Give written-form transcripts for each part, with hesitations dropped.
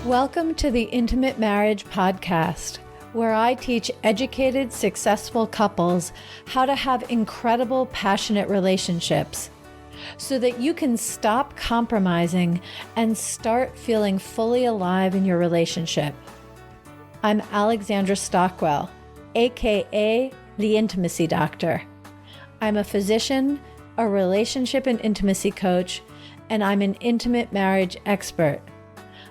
Welcome to the Intimate Marriage Podcast, where I teach educated, successful couples how to have incredible, passionate relationships so that you can stop compromising and start feeling fully alive in your relationship. I'm Alexandra Stockwell, aka the Intimacy Doctor. I'm a physician, a relationship and intimacy coach, and I'm an intimate marriage expert.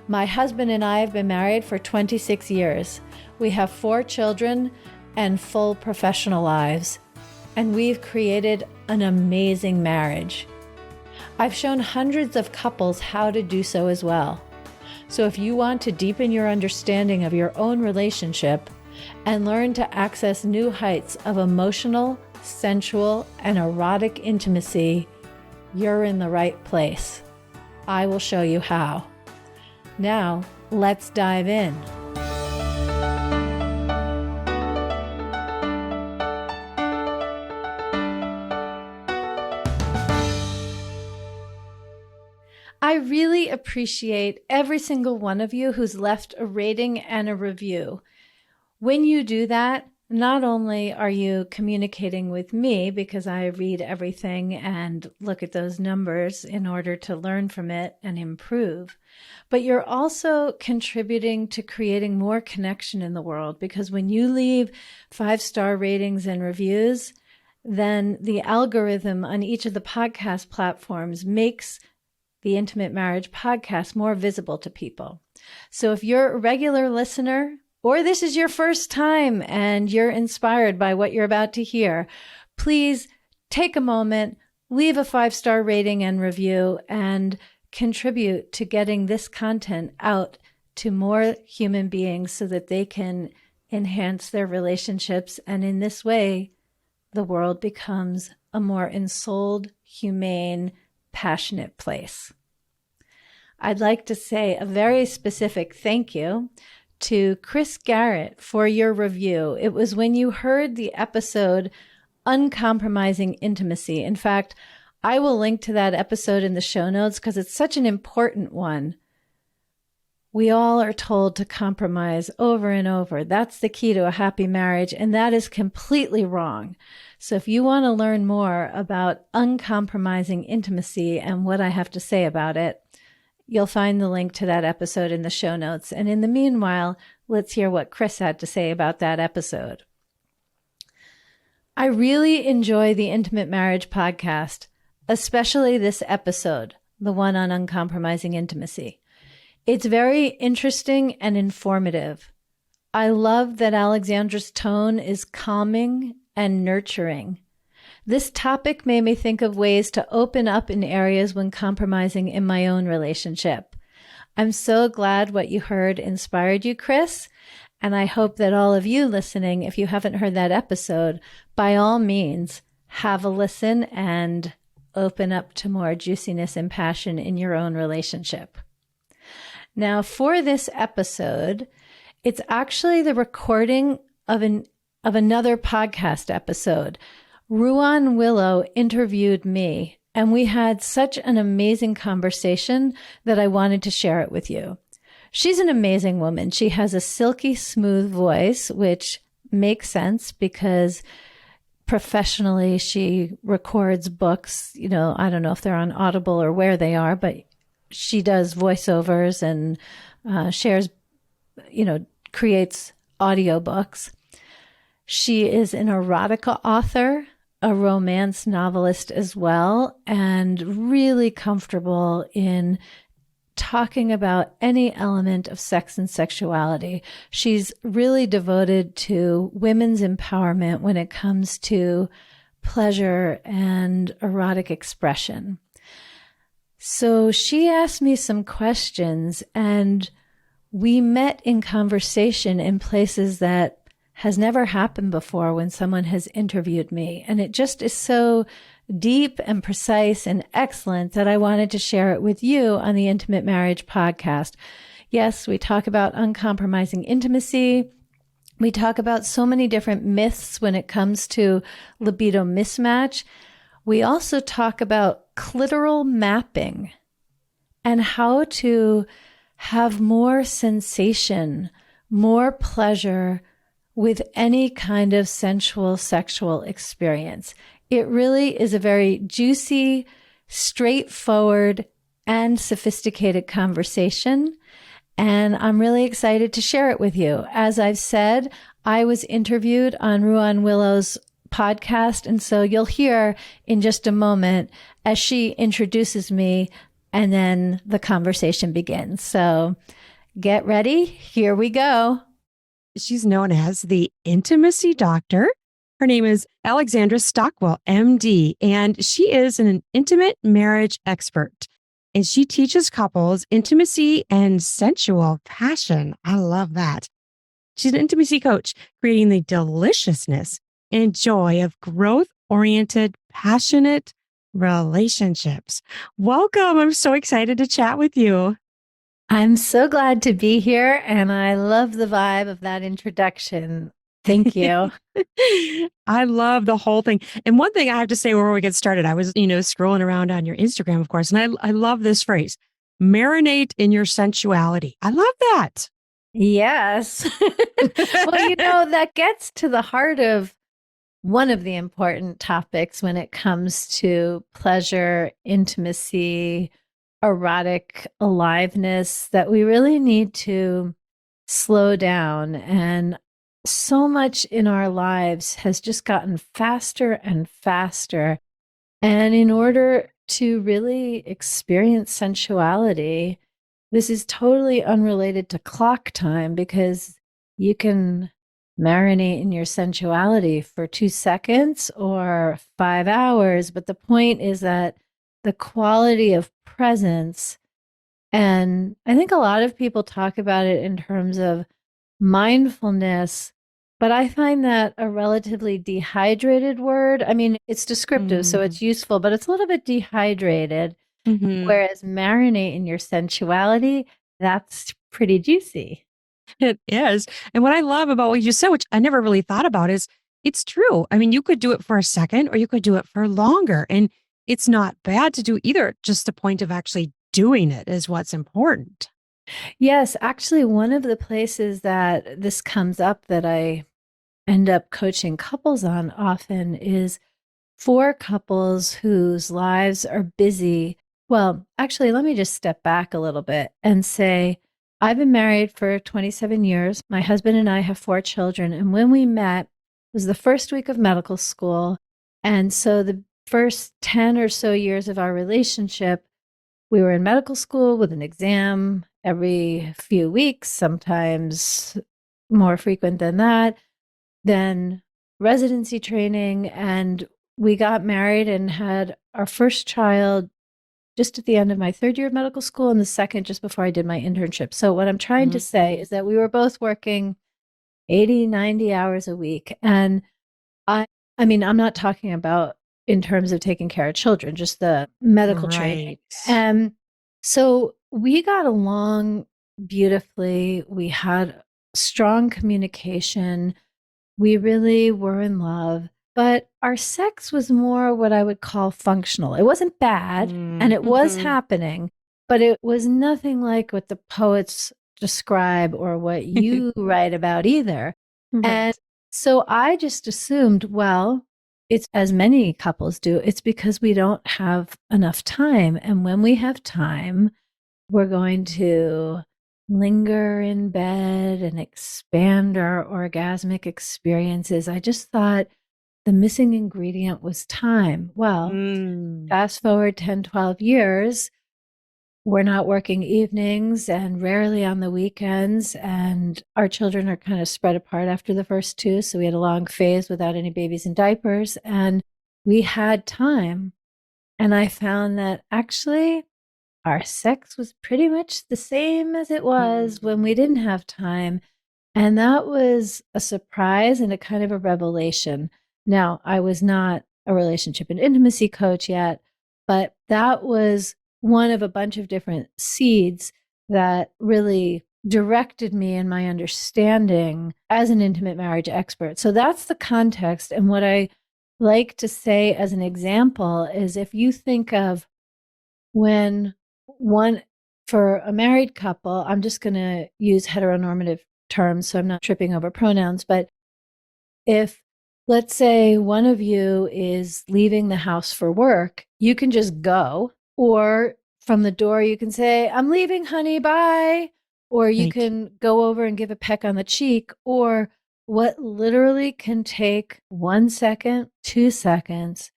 My husband and I have been married for 26 years. We have 4 children and full professional lives, and we've created an amazing marriage. I've shown hundreds of couples how to do so as well. So if you want to deepen your understanding of your own relationship and learn to access new heights of emotional, sensual, and erotic intimacy, you're in the right place. I will show you how. Now, let's dive in. I really appreciate every single one of you who's left a rating and a review. When you do that, not only are you communicating with me because I read everything and look at those numbers in order to learn from it and improve, but you're also contributing to creating more connection in the world, because when you leave 5-star ratings and reviews, then the algorithm on each of the podcast platforms makes the Intimate Marriage Podcast more visible to people. So if you're a regular listener, or this is your first time and you're inspired by what you're about to hear, please take a moment, leave a 5-star rating and review, and contribute to getting this content out to more human beings so that they can enhance their relationships. And in this way, the world becomes a more ensouled, humane, passionate place. I'd like to say a very specific thank you to Chris Garrett for your review. It was when you heard the episode Uncompromising Intimacy. In fact, I will link to that episode in the show notes because it's such an important one. We all are told to compromise over and over. That's the key to a happy marriage, and that is completely wrong. So if you want to learn more about uncompromising intimacy and what I have to say about it, you'll find the link to that episode in the show notes. And in the meanwhile, let's hear what Chris had to say about that episode. I really enjoy the Intimate Marriage Podcast, especially this episode, the one on uncompromising intimacy. It's very interesting and informative. I love that Alexandra's tone is calming and nurturing. This topic made me think of ways to open up in areas when compromising in my own relationship. I'm so glad what you heard inspired you, Chris, and I hope that all of you listening, if you haven't heard that episode, by all means, have a listen and open up to more juiciness and passion in your own relationship. Now, for this episode, it's actually the recording of another podcast episode. Ruan Willow interviewed me, and we had such an amazing conversation that I wanted to share it with you. She's an amazing woman. She has a silky smooth voice, which makes sense because professionally she records books. You know, I don't know if they're on Audible or where they are, but she does voiceovers and shares, creates audiobooks. She is an erotica author, a romance novelist as well, and really comfortable in talking about any element of sex and sexuality. She's really devoted to women's empowerment when it comes to pleasure and erotic expression. So she asked me some questions, and we met in conversation in places that has never happened before when someone has interviewed me. And it just is so deep and precise and excellent that I wanted to share it with you on the Intimate Marriage Podcast. Yes, we talk about uncompromising intimacy. We talk about so many different myths when it comes to libido mismatch. We also talk about clitoral mapping and how to have more sensation, more pleasure with any kind of sensual sexual experience. It really is a very juicy, straightforward, and sophisticated conversation. And I'm really excited to share it with you. As I've said, I was interviewed on Ruan Willow's podcast. And so you'll hear in just a moment as she introduces me, and then the conversation begins. So get ready. Here we go. She's known as the intimacy doctor. Her name is Alexandra Stockwell, MD, and she is an intimate marriage expert. And she teaches couples intimacy and sensual passion. I love that. She's an intimacy coach, creating the deliciousness and joy of growth-oriented, passionate relationships. Welcome. I'm so excited to chat with you. I'm so glad to be here, and I love the vibe of that introduction. Thank you. I love the whole thing. And one thing I have to say before we get started, I was, scrolling around on your Instagram, of course, and I love this phrase, marinate in your sensuality. I love that. Yes. Well, that gets to the heart of one of the important topics when it comes to pleasure, intimacy, erotic aliveness, that we really need to slow down. And so much in our lives has just gotten faster and faster. And in order to really experience sensuality, this is totally unrelated to clock time, because you can marinate in your sensuality for 2 seconds or 5 hours. But the point is that the quality of presence, and I think a lot of people talk about it in terms of mindfulness, but I find that a relatively dehydrated word. I mean, it's descriptive, so it's useful, but it's a little bit dehydrated. Whereas marinate in your sensuality, that's pretty juicy. It is. And what I love about what you just said, which I never really thought about, is it's true. I mean, you could do it for a second or you could do it for longer. And it's not bad to do either. Just the point of actually doing it is what's important. Yes, actually, one of the places that this comes up that I end up coaching couples on often is for couples whose lives are busy. Well, actually, let me just step back a little bit and say, I've been married for 27 years. My husband and I have 4 children. And when we met, it was the first week of medical school. And so the first 10 or so years of our relationship, we were in medical school with an exam every few weeks, sometimes more frequent than that. Then residency training, and we got married and had our first child just at the end of my 3rd year of medical school, and the second just before I did my internship. So what I'm trying to say is that we were both working 80, 90 hours a week. And I mean, I'm not talking about in terms of taking care of children, just the medical training. And so we got along beautifully. We had strong communication. We really were in love, but our sex was more what I would call functional. It wasn't bad, and it was happening, but it was nothing like what the poets describe or what you write about either. Right. And so I just assumed, well, it's, as many couples do, it's because we don't have enough time. And when we have time, we're going to linger in bed and expand our orgasmic experiences. I just thought the missing ingredient was time. Well, fast forward 10, 12 years, we're not working evenings and rarely on the weekends. And our children are kind of spread apart after the first 2. So we had a long phase without any babies in diapers. And we had time. And I found that actually our sex was pretty much the same as it was when we didn't have time. And that was a surprise and a kind of a revelation. Now, I was not a relationship and intimacy coach yet, but that was one of a bunch of different seeds that really directed me in my understanding as an intimate marriage expert. So that's the context. And what I like to say as an example is, if you think of when one for a married couple, I'm just going to use heteronormative terms, so I'm not tripping over pronouns, but if, let's say, one of you is leaving the house for work, you can just go, or from the door, you can say, I'm leaving, honey, bye. Or you Right. can go over and give a peck on the cheek. Or what literally can take 1 second, 2 seconds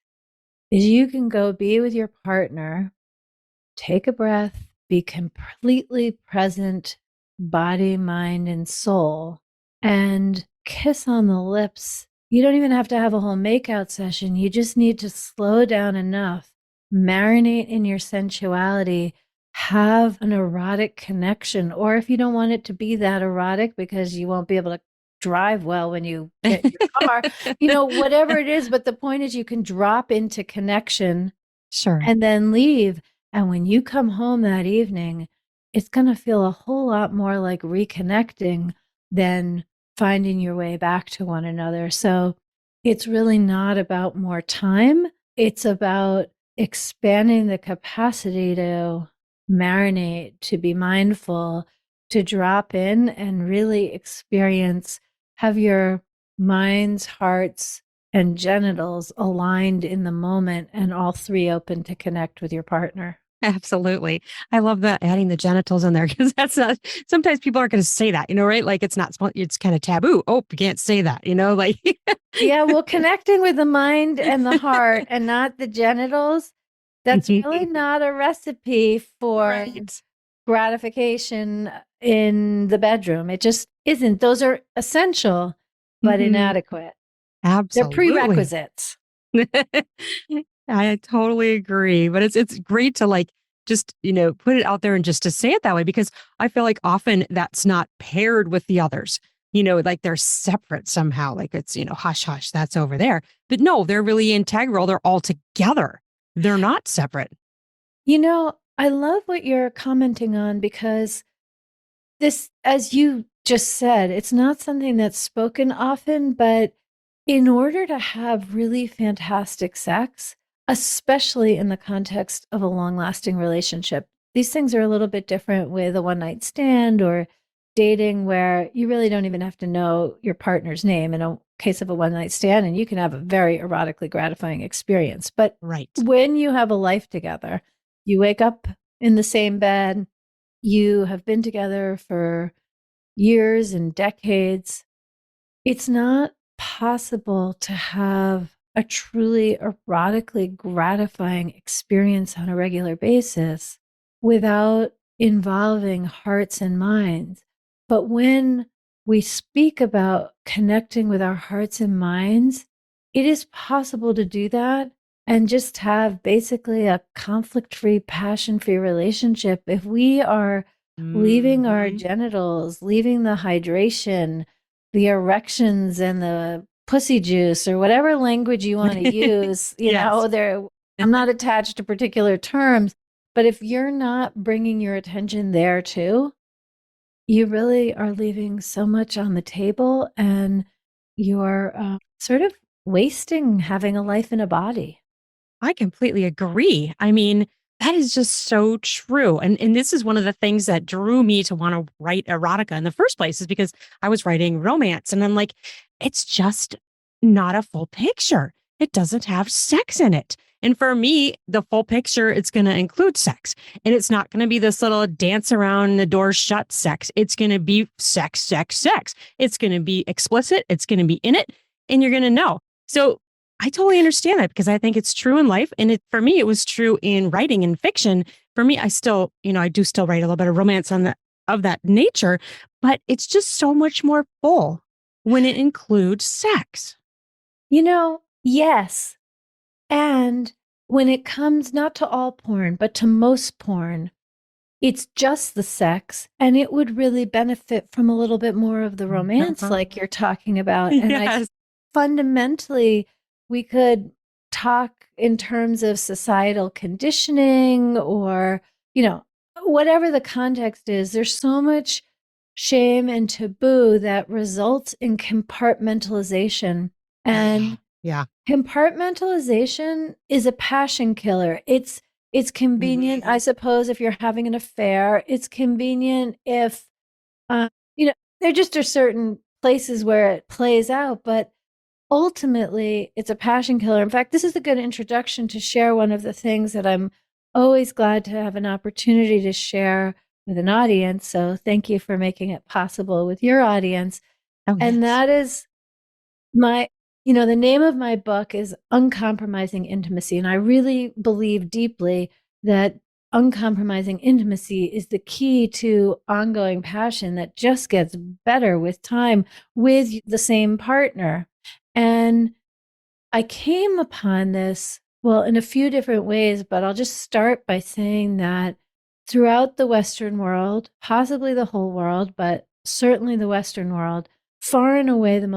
is you can go be with your partner, take a breath, be completely present, body, mind, and soul, and kiss on the lips. You don't even have to have a whole makeout session. You just need to slow down enough, marinate in your sensuality, have an erotic connection. Or if you don't want it to be that erotic because you won't be able to drive well when you get in your car, whatever it is. But the point is, you can drop into connection Sure. and then leave. And when you come home that evening, it's going to feel a whole lot more like reconnecting than finding your way back to one another. So it's really not about more time. It's about expanding the capacity to marinate, to be mindful, to drop in and really experience, have your minds, hearts, and genitals aligned in the moment and all three open to connect with your partner. Absolutely. I love that adding the genitals in there because that's not, sometimes people aren't going to say that, right? Like it's not, it's kind of taboo. Oh, you can't say that, like. Yeah, well, connecting with the mind and the heart and not the genitals, that's really not a recipe for Right. gratification in the bedroom. It just isn't. Those are essential, but Hmm. inadequate. They're Absolutely. prerequisites. I totally agree. But it's great to like just, put it out there and just to say it that way because I feel like often that's not paired with the others. Like they're separate somehow. Like it's, hush hush, that's over there. But no, they're really integral. They're all together. They're not separate. I love what you're commenting on because this, as you just said, it's not something that's spoken often, but in order to have really fantastic sex, especially in the context of a long lasting relationship, these things are a little bit different with a one night stand or dating where you really don't even have to know your partner's name in a case of a one night stand, and you can have a very erotically gratifying experience. But Right. when you have a life together, you wake up in the same bed, you have been together for years and decades. It's not possible to have a truly erotically gratifying experience on a regular basis without involving hearts and minds. But when we speak about connecting with our hearts and minds, it is possible to do that and just have basically a conflict free, passion free relationship if we are leaving our Hmm. genitals, leaving the hydration, the erections and the pussy juice or whatever language you want to use, Yes. there I'm not attached to particular terms, but if you're not bringing your attention there too, you really are leaving so much on the table and you're sort of wasting having a life in a body. I completely agree. I mean, that is just so true. And this is one of the things that drew me to want to write erotica in the first place is because I was writing romance and I'm like, it's just not a full picture. It doesn't have sex in it. And for me, the full picture, it's going to include sex. And it's not going to be this little dance around the door shut sex. It's going to be sex, sex, sex. It's going to be explicit. It's going to be in it. And you're going to know. So I totally understand that because I think it's true in life. And for me, it was true in writing and fiction. For me, I still, I do still write a little bit of romance of that nature, but it's just so much more full when it includes sex. Yes. And when it comes not to all porn, but to most porn, it's just the sex, and it would really benefit from a little bit more of the romance, like you're talking about. And Yes. fundamentally, we could talk in terms of societal conditioning or, whatever the context is. There's so much shame and taboo that results in compartmentalization. And Yeah. compartmentalization is a passion killer. It's convenient, I Mhm. suppose, if you're having an affair. It's convenient if, uh, you know, there just are certain places where it plays out, but ultimately it's a passion killer. In fact, this is a good introduction to share one of the things that I'm always glad to have an opportunity to share with an audience. So thank you for making it possible with your audience. Oh, And yes. that is my, the name of my book is Uncompromising Intimacy. And I really believe deeply that uncompromising intimacy is the key to ongoing passion that just gets better with time with the same partner. And I came upon this, well, in a few different ways, but I'll just start by saying that throughout the Western world, possibly the whole world, but certainly the Western world, far and away the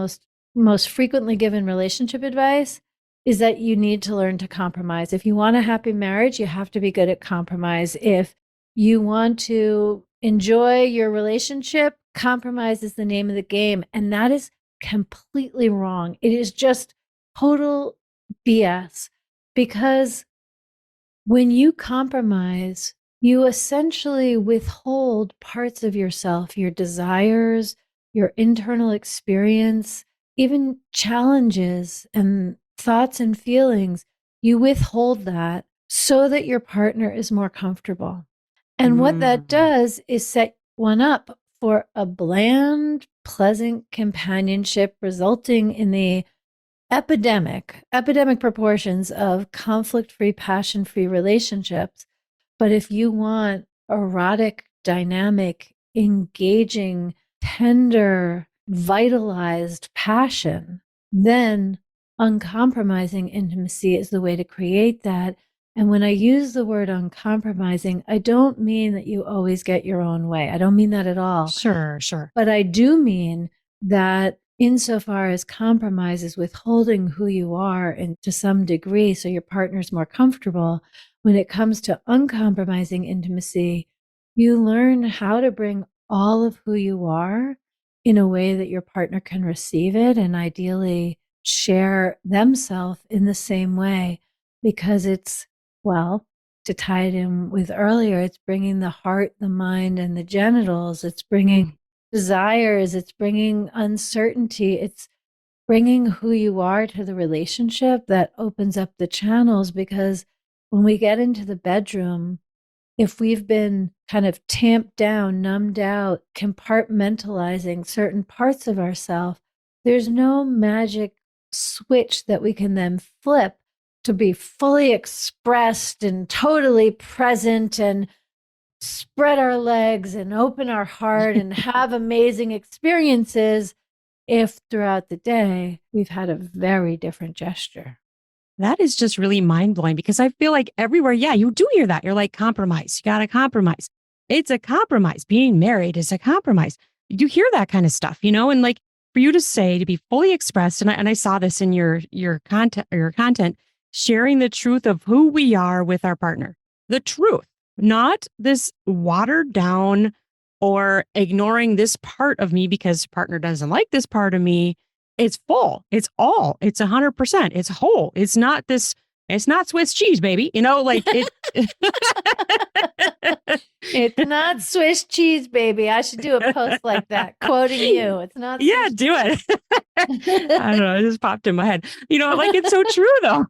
most frequently given relationship advice is that you need to learn to compromise. If you want a happy marriage, you have to be good at compromise. If you want to enjoy your relationship, compromise is the name of the game. And that is completely wrong. It is just total BS because when you compromise, you essentially withhold parts of yourself, your desires, your internal experience, even challenges and thoughts and feelings. You withhold that so that your partner is more comfortable. And what that Mm. does is set one up for a bland, pleasant companionship, resulting in the epidemic proportions of conflict free, passion free relationships. But if you want erotic, dynamic, engaging, tender, vitalized passion, then uncompromising intimacy is the way to create that. And when I use the word uncompromising, I don't mean that you always get your own way. I don't mean that at all. Sure, sure. But I do mean that insofar as compromise is withholding who you are and to some degree so your partner's more comfortable, when it comes to uncompromising intimacy, you learn how to bring all of who you are in a way that your partner can receive it and ideally share themselves in the same way because it's, well, to tie it in with earlier, it's bringing the heart, the mind, and the genitals. It's bringing Mm. desires, it's bringing uncertainty, it's bringing who you are to the relationship that opens up the channels. Because when we get into the bedroom, if we've been kind of tamped down, numbed out, compartmentalizing certain parts of ourselves, there's no magic switch that we can then flip to be fully expressed and totally present and spread our legs and open our heart and have amazing experiences if throughout the day we've had a very different gesture. That is just really mind blowing because I feel like everywhere, yeah, you do hear that. You're like, compromise. You got to compromise. It's a compromise. Being married is a compromise. You hear that kind of stuff, and like for you to say to be fully expressed, and I saw this in your content, sharing the truth of who we are with our partner, the truth, not this watered down or ignoring this part of me because partner doesn't like this part of me. It's full. It's all. It's 100%. It's whole. It's not this. It's not Swiss cheese, baby. Like it. It's not Swiss cheese, baby. I should do a post like that, quoting you. It's not Yeah, Swiss do it. I don't know. It just popped in my head. Like it's so true though.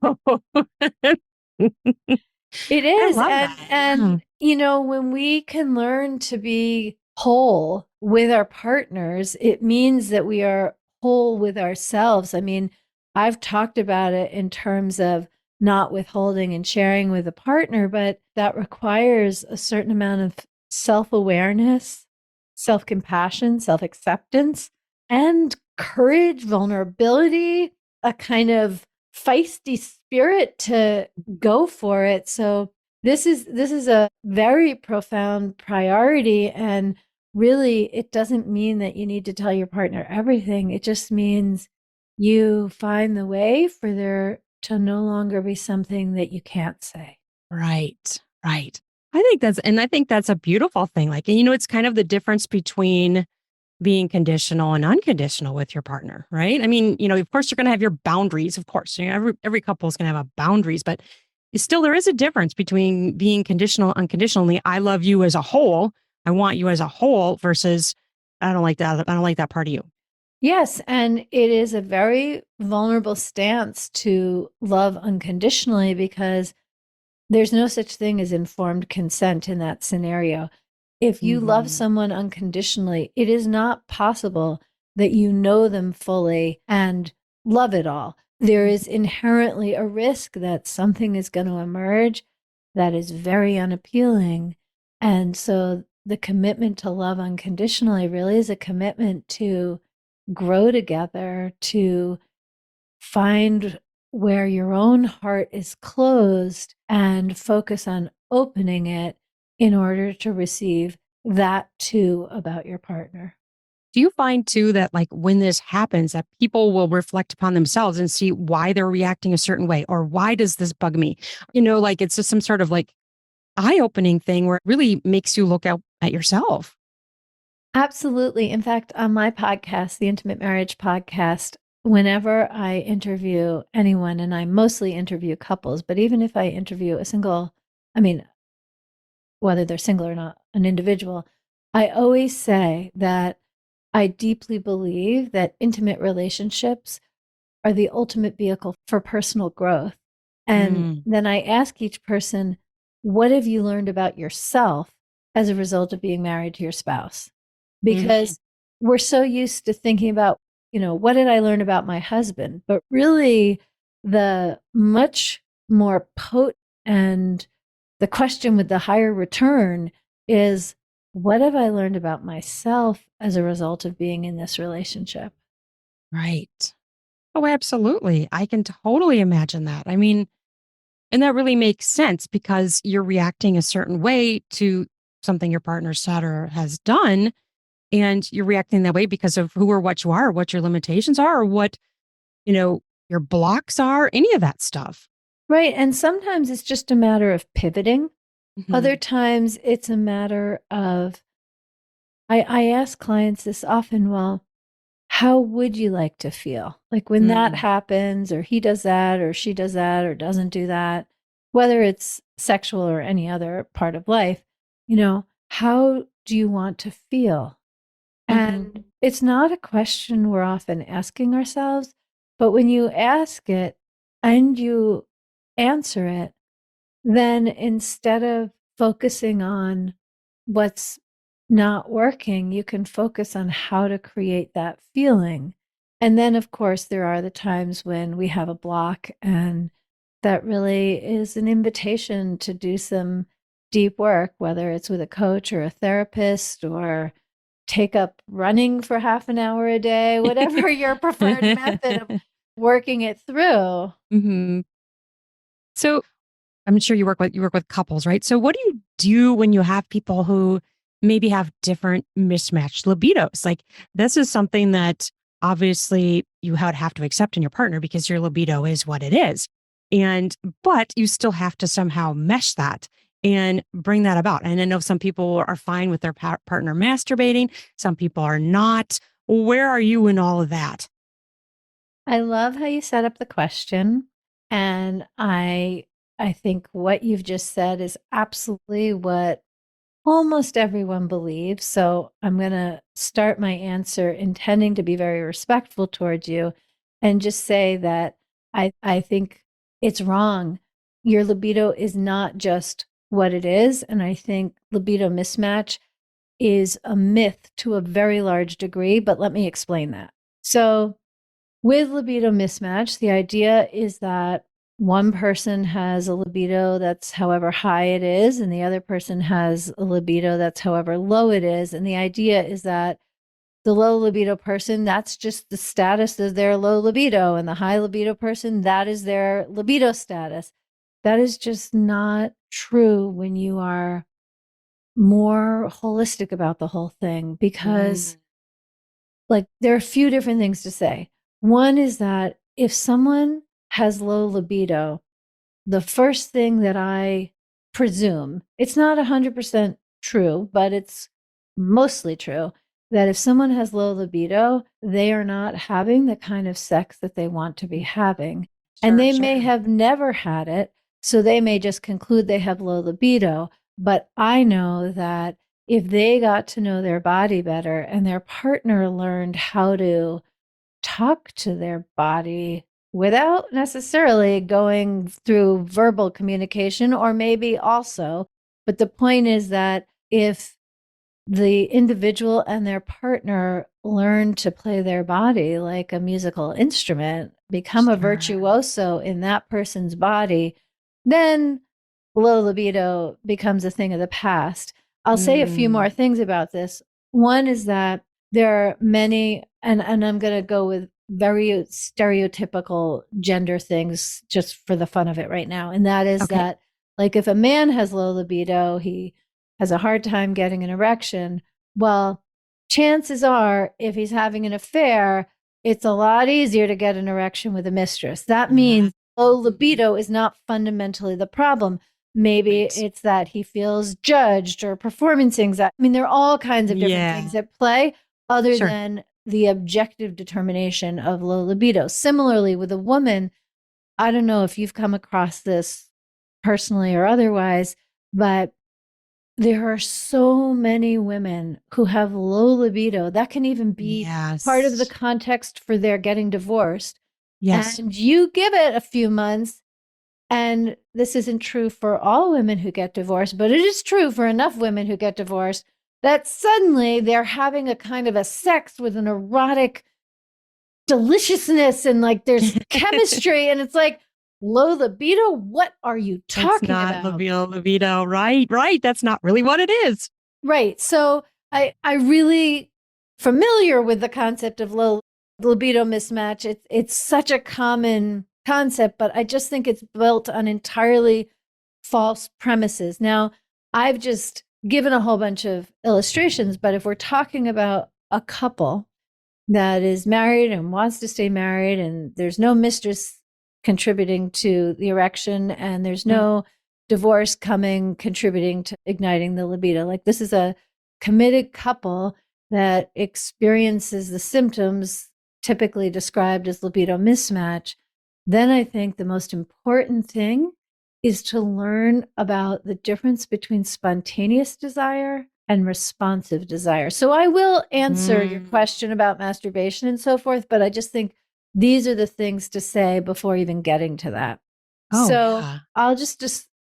It I is. love that. Yeah. When we can learn to be whole with our partners, it means that we are whole with ourselves. I mean, I've talked about it in terms of not withholding and sharing with a partner, but that requires a certain amount of self awareness, self compassion, self acceptance, and courage, vulnerability, a kind of feisty spirit to go for it. So this is a very profound priority, and really it doesn't mean that you need to tell your partner everything. It just means you find the way for there to no longer be something that you can't say. Right. Right. I think that's a beautiful thing. Like, it's kind of the difference between being conditional and unconditional with your partner, right? I mean, of course you're going to have your boundaries, of course. Every couple is going to have a boundaries, but still there is a difference between being conditional, unconditionally. I love you as a whole. I want you as a whole versus I don't like that. I don't like that part of you. Yes, and it is a very vulnerable stance to love unconditionally because there's no such thing as informed consent in that scenario. If you love Mm-hmm. someone unconditionally, it is not possible that you know them fully and love it all. There is inherently a risk that something is going to emerge that is very unappealing. And so the commitment to love unconditionally really is a commitment to grow together, to find where your own heart is closed and focus on opening it in order to receive that too about your partner. Do you find too that like when this happens, that people will reflect upon themselves and see why they're reacting a certain way or why does this bug me? Like it's just some sort of like eye opening thing where it really makes you look out at yourself. Absolutely. In fact, on my podcast, the Intimate Marriage Podcast, whenever I interview anyone, and I mostly interview couples, but even if I interview a single, I mean, whether they're single or not, an individual, I always say that I deeply believe that intimate relationships are the ultimate vehicle for personal growth. And Mm, then I ask each person, what have you learned about yourself as a result of being married to your spouse? mhm. Because we're so used to thinking about, what did I learn about my husband? But really, the much more potent and the question with the higher return is, what have I learned about myself as a result of being in this relationship? Right. Oh, absolutely. I can totally imagine that. I mean, and that really makes sense because you're reacting a certain way to something your partner said or has done. And you're reacting that way because of who or what you are, what your limitations are, or what, your blocks are, any of that stuff. Right. And sometimes it's just a matter of pivoting. Other Mhm. times it's a matter of, I ask clients this often, well, how would you like to feel? Like when that Mm, happens, or he does that, or she does that, or doesn't do that, whether it's sexual or any other part of life, how do you want to feel? mhm. And it's not a question we're often asking ourselves, but when you ask it and you answer it, then instead of focusing on what's not working, you can focus on how to create that feeling. And then, of course, there are the times when we have a block, and that really is an invitation to do some deep work, whether it's with a coach or a therapist or take up running for half an hour a day, whatever your preferred method of working it through. Mhm. So I'm sure you work with couples, right? So what do you do when you have people who maybe have different mismatched libidos? Like this is something that obviously you would have to accept in your partner because your libido is what it is. And but you still have to somehow mesh that and bring that about. And I know some people are fine with their partner masturbating, some people are not. Where are you in all of that? I love how you set up the question, and I think what you've just said is absolutely what almost everyone believes. So I'm going to start my answer intending to be very respectful towards you and just say that I think it's wrong. Your libido is not just what it is. And I think libido mismatch is a myth to a very large degree. But let me explain that. So, with libido mismatch, the idea is that one person has a libido that's however high it is, and the other person has a libido that's however low it is. And the idea is that the low libido person, that's just the status of their low libido, and the high libido person, that is their libido status. That is just not true when you are more holistic about the whole thing, because Mm, like there are a few different things to say. One is that if someone has low libido, the first thing that I presume, it's not 100% true, but it's mostly true, that if someone has low libido, they are not having the kind of sex that they want to be having. And sure, they may sure. have never had it So they may just conclude they have low libido. But I know that if they got to know their body better and their partner learned how to talk to their body without necessarily going through verbal communication, or maybe also, but the point is that if the individual and their partner learn to play their body like a musical instrument, become a Sure. virtuoso in that person's body, then low libido becomes a thing of the past. I'll say a few more Mm. things about this. One is that there are many, and I'm going to go with very stereotypical gender things just for the fun of it right now. And that is Okay. that, like, if a man has low libido, he has a hard time getting an erection. Well, chances are, if he's having an affair, it's a lot easier to get an erection with a mistress. That Uh, means low libido is not fundamentally the problem. Maybe right. it's that he feels judged or performance anxiety. I mean, there are all kinds of different Yeah. things at play other Sure. than the objective determination of low libido. Similarly, with a woman, I don't know if you've come across this personally or otherwise, but there are so many women who have low libido. That can even be part of the Yes. context for their getting divorced. Yes. And you give it a few months, and this isn't true for all women who get divorced, but it is true for enough women who get divorced that suddenly they're having a kind of a sex with an erotic deliciousness and like there's chemistry. And it's like, low libido? What are you It's talking not about? libido. Right. Right. That's not really what it is. Right. So I really familiar with the concept of low libido mismatch. It's such a common concept, but I just think it's built on entirely false premises. Now, I've just given a whole bunch of illustrations, but if we're talking about a couple that is married and wants to stay married, and there's no mistress contributing to the erection, and there's Mm. no divorce coming contributing to igniting the libido. Like, this is a committed couple that experiences the symptoms typically described as libido mismatch. Then I think the most important thing is to learn about the difference between spontaneous desire and responsive desire. So I will answer your Mm. question about masturbation and so forth, but I just think these are the things to say before even getting to that. Oh, So yeah. I'll just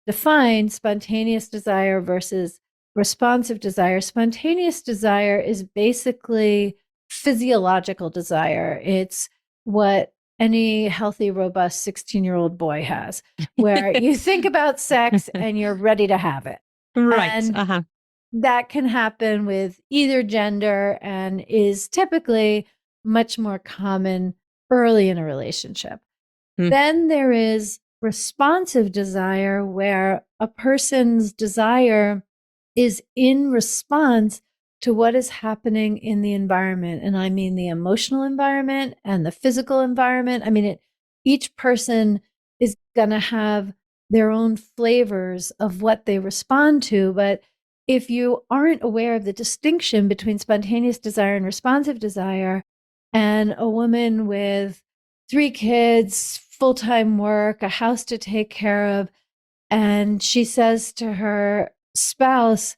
define spontaneous desire versus responsive desire. Spontaneous desire is basically physiological desire. It's what any healthy, robust 16-year-old boy has, where you think about sex and you're ready to have it. Right. And Uh-huh. that can happen with either gender and is typically much more common early in a relationship. Mm. Then there is responsive desire, where a person's desire is in response to what is happening in the environment. And I mean the emotional environment and the physical environment. I mean, each person is going to have their own flavors of what they respond to. But if you aren't aware of the distinction between spontaneous desire and responsive desire, and a woman with 3 kids, full time work, a house to take care of, and she says to her spouse,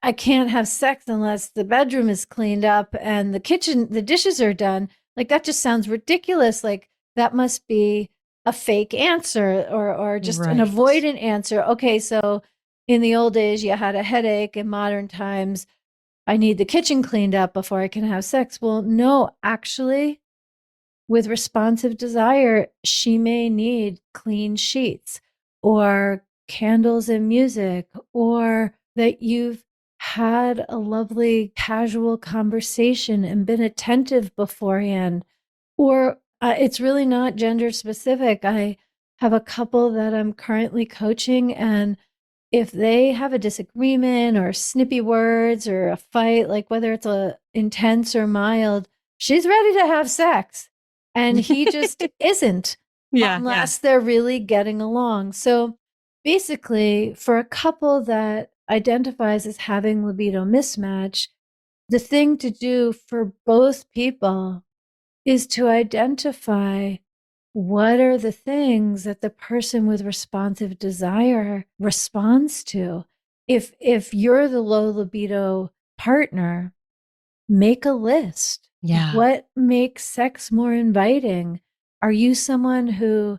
I can't have sex unless the bedroom is cleaned up and the dishes are done. Like, that just sounds ridiculous. Like, that must be a fake answer, or just an Right. avoidant answer. Okay, so in the old days you had a headache, in modern times I need the kitchen cleaned up before I can have sex. Well, no, actually, with responsive desire, she may need clean sheets or candles and music, or that you've had a lovely casual conversation and been attentive beforehand. Or it's really not gender specific. I have a couple that I'm currently coaching, and if they have a disagreement or snippy words or a fight, like whether it's a intense or mild, she's ready to have sex. And he just isn't, Yeah. Yeah. unless they're really getting along. So basically, for a couple that identifies as having libido mismatch, the thing to do for both people is to identify what are the things that the person with responsive desire responds to? If you're the low libido partner, make a list. Yeah. What makes sex more inviting? Are you someone who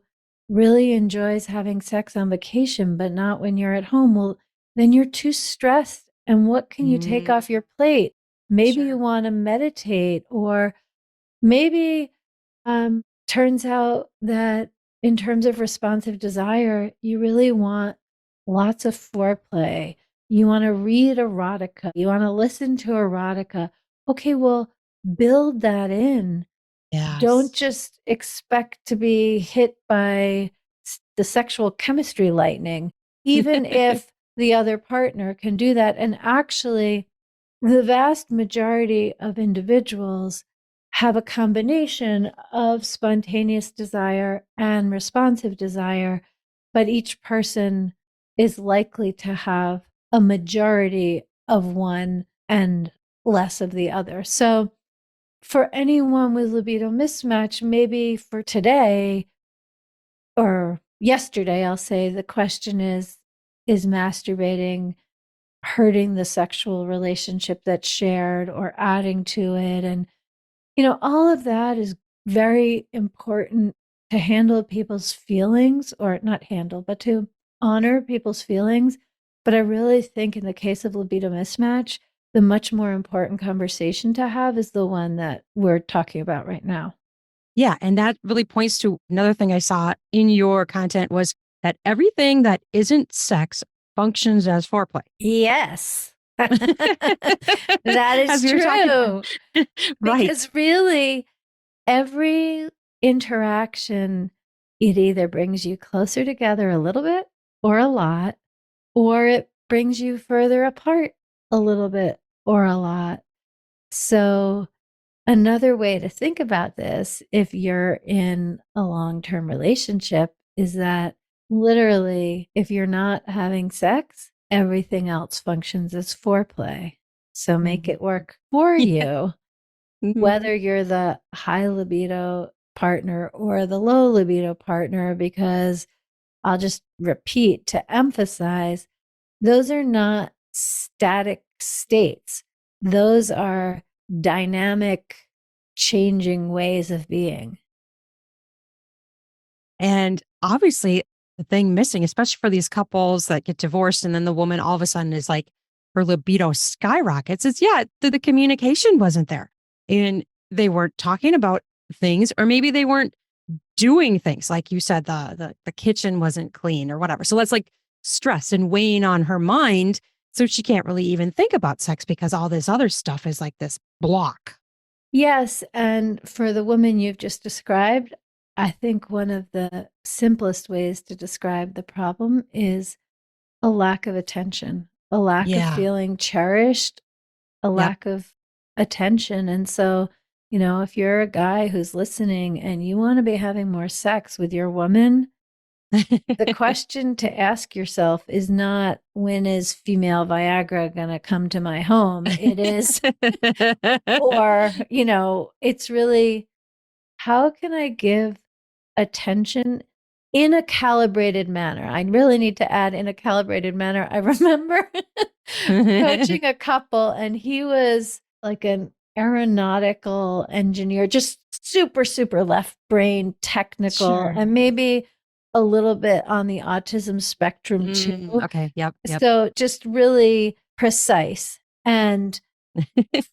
really enjoys having sex on vacation, but not when you're at home? Well, then you're too stressed. And what can you take off your plate? Maybe you Sure. want to meditate, or maybe turns out that in terms of responsive desire, you really want lots of foreplay. You want to read erotica. You want to listen to erotica. Okay, well, build that in. Don't Yes. just expect to be hit by the sexual chemistry lightning, even if the other partner can do that. And actually, the vast majority of individuals have a combination of spontaneous desire and responsive desire, but each person is likely to have a majority of one and less of the other. So, for anyone with libido mismatch, maybe for today or yesterday, I'll say the question is masturbating hurting the sexual relationship that's shared or adding to it? And, all of that is very important to handle people's feelings, or not handle, but to honor people's feelings. But I really think in the case of libido mismatch, the much more important conversation to have is the one that we're talking about right now. Yeah. And that really points to another thing I saw in your content was that everything that isn't sex functions as foreplay. Yes. That As is we were talking. true. Right. Because really, every interaction, it either brings you closer together a little bit or a lot, or it brings you further apart a little bit or a lot. So, another way to think about this, if you're in a long term relationship, is that literally, if you're not having sex, everything else functions as foreplay. So, make Mhm. it work for Yeah. you, Mhm. whether you're the high libido partner or the low libido partner, because I'll just repeat to emphasize those are not static states. Those are dynamic, changing ways of being. And obviously, the thing missing, especially for these couples that get divorced and then the woman all of a sudden is like, her libido skyrockets, is yeah, the communication wasn't there. And they weren't talking about things, or maybe they weren't doing things. Like you said, the kitchen wasn't clean or whatever. So that's like stress and weighing on her mind. So she can't really even think about sex because all this other stuff is like this block. Yes. And for the woman you've just described, I think one of the simplest ways to describe the problem is a lack of attention, a lack of Yeah. feeling cherished, a Yep. lack of attention. And so, if you're a guy who's listening and you want to be having more sex with your woman, the question to ask yourself is not, when is female Viagra going to come to my home? It is, or, it's really, how can I give attention in a calibrated manner? I really need to add in a calibrated manner. I remember coaching a couple, and he was like an aeronautical engineer, just super, super left brain technical, Sure. and maybe a little bit on the autism spectrum too. Okay. Yep. Yep. So just really precise and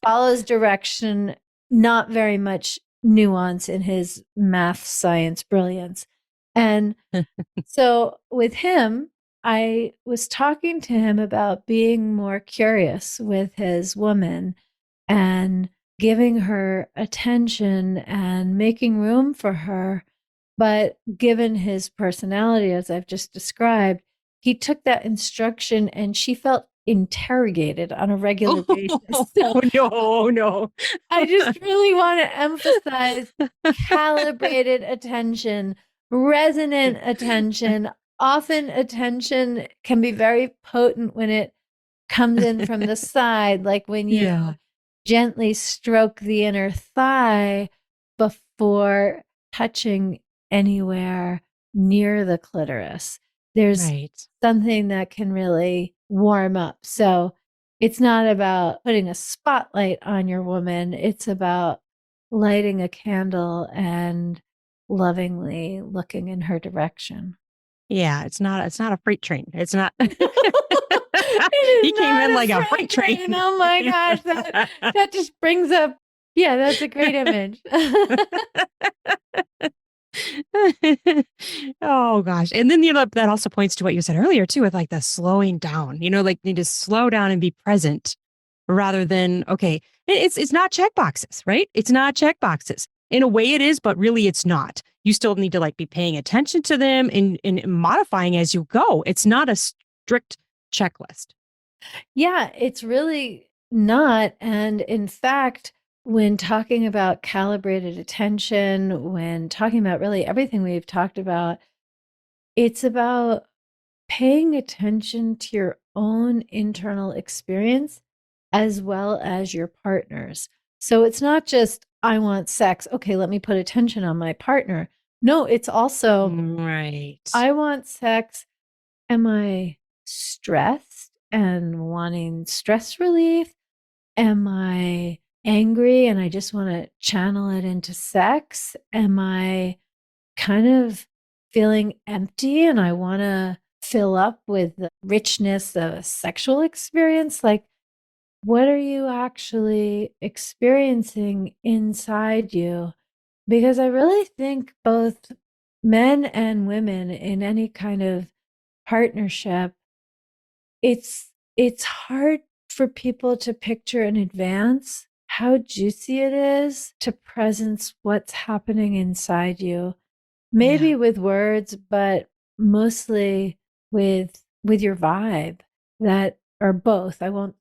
follows direction, not very much nuance in his math science brilliance. And so with him, I was talking to him about being more curious with his woman and giving her attention and making room for her. But given his personality, as I've just described, he took that instruction and she felt interrogated on a regular basis. So Oh no, no. I just really want to emphasize calibrated attention, resonant attention. Often attention can be very potent when it comes in from the side, like when you Yeah. gently stroke the inner thigh before touching anywhere near the clitoris. There's Right. something that can really warm up. So it's not about putting a spotlight on your woman. It's about lighting a candle and lovingly looking in her direction. Yeah, it's not a freight train. It's not It he is came not in a like a freight freight train. train. Oh my gosh, that just brings up, yeah, that's a great image. Oh gosh. And then that also points to what you said earlier too, with like the slowing down. Like you need to slow down and be present rather than okay. It's not check boxes, right? It's not check boxes. In a way it is, but really it's not. You still need to like be paying attention to them and modifying as you go. It's not a strict checklist. Yeah, it's really not. And in fact, when talking about calibrated attention, when talking about really everything we've talked about, it's about paying attention to your own internal experience as well as your partner's. So it's not just, I want sex. Okay, let me put attention on my partner. No, it's also, Right. I want sex. Am I stressed and wanting stress relief? Am I angry and I just want to channel it into sex? Am I kind of feeling empty and I want to fill up with the richness of a sexual experience? Like, what are you actually experiencing inside you? Because I really think both men and women in any kind of partnership, it's hard for people to picture in advance how juicy it is to presence what's happening inside you, Yeah. maybe with words, but mostly with your vibe, that or both. I won't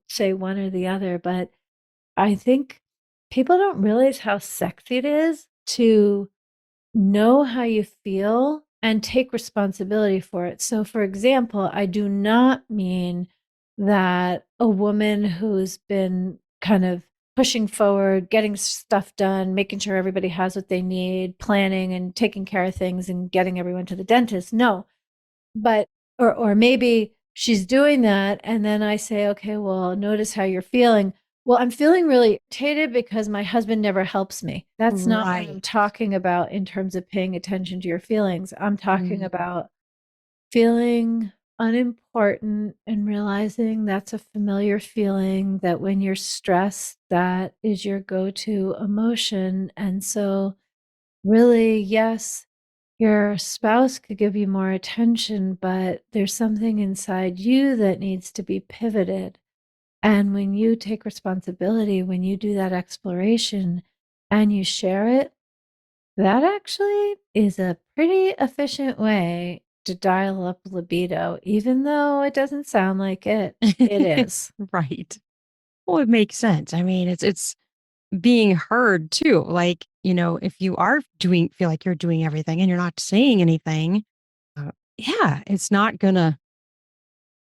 say one or the other, but I think people don't realize how sexy it is to know how you feel and take responsibility for it. So, for example, I do not mean that a woman who's been kind of pushing forward, getting stuff done, making sure everybody has what they need, planning and taking care of things and getting everyone to the dentist. No, but or maybe she's doing that and then I say, okay, well, notice how you're feeling. Well, I'm feeling really irritated because my husband never helps me. That's not what I'm Right. talking about in terms of paying attention to your feelings. I'm talking Mm. about feeling unimportant and realizing that's a familiar feeling, that when you're stressed, that is your go-to emotion. And so really, yes, your spouse could give you more attention, but there's something inside you that needs to be pivoted. And when you take responsibility, when you do that exploration and you share it, that actually is a pretty efficient way to dial up libido, even though it doesn't sound like it. It is. Right. Well, it makes sense. I mean, it's being heard too. Like, if you are feel like you're doing everything and you're not saying anything, yeah,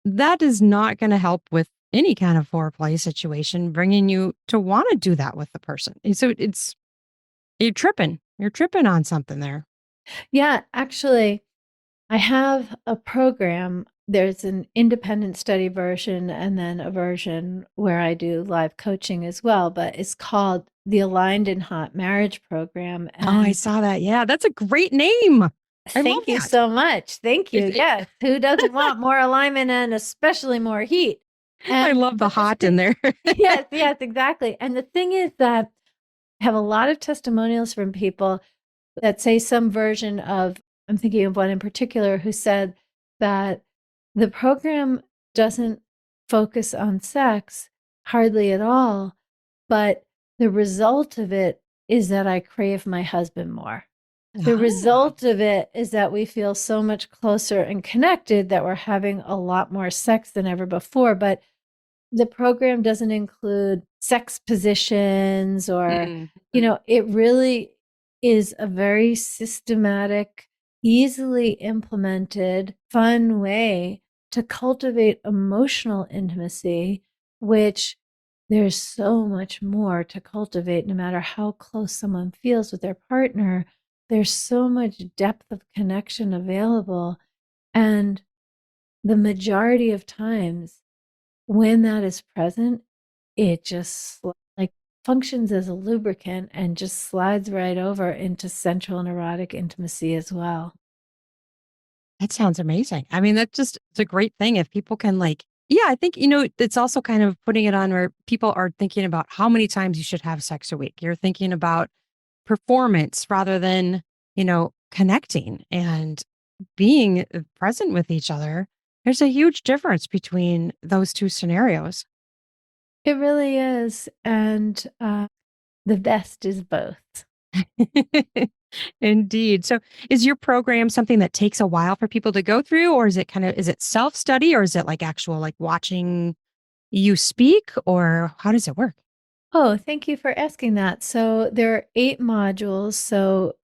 that is not going to help with any kind of foreplay situation, bringing you to want to do that with the person. And so you're tripping on something there. Yeah, actually, I have a program. There's an independent study version and then a version where I do live coaching as well, but it's called the Aligned and Hot Marriage Program. Oh, I And saw that. Yeah, that's a great name. I love thank you that. so much. Thank you. It, Yes. Who doesn't want more alignment and especially more heat? I And, love the but the hot in thing, there. yes, yes, exactly. And the thing is that I have a lot of testimonials from people that say some version of, I'm thinking of one in particular who said that the program doesn't focus on sex hardly at all, but the result of it is that I crave my husband more. The Ah. result of it is that we feel so much closer and connected that we're having a lot more sex than ever before. But the program doesn't include sex positions or, Mm-mm, mm-mm. it really is a very systematic, easily implemented, fun way to cultivate emotional intimacy, which there's so much more to cultivate no matter how close someone feels with their partner. there's so much depth of connection available. And the majority of times when that is present, it just like functions as a lubricant and just slides right over into sensual and erotic intimacy as well. That sounds amazing. I mean, that just it's a great thing if people can like, yeah, I think, it's also kind of putting it on where people are thinking about how many times you should have sex a week. You're thinking about performance rather than, connecting and being present with each other. There's a huge difference between those two scenarios. It really is. And the best is both. Indeed. So is your program something that takes a while for people to go through, or is it self-study, or is it like actual like watching you speak, or how does it work? Oh, thank you for asking that. So there are 8 modules, so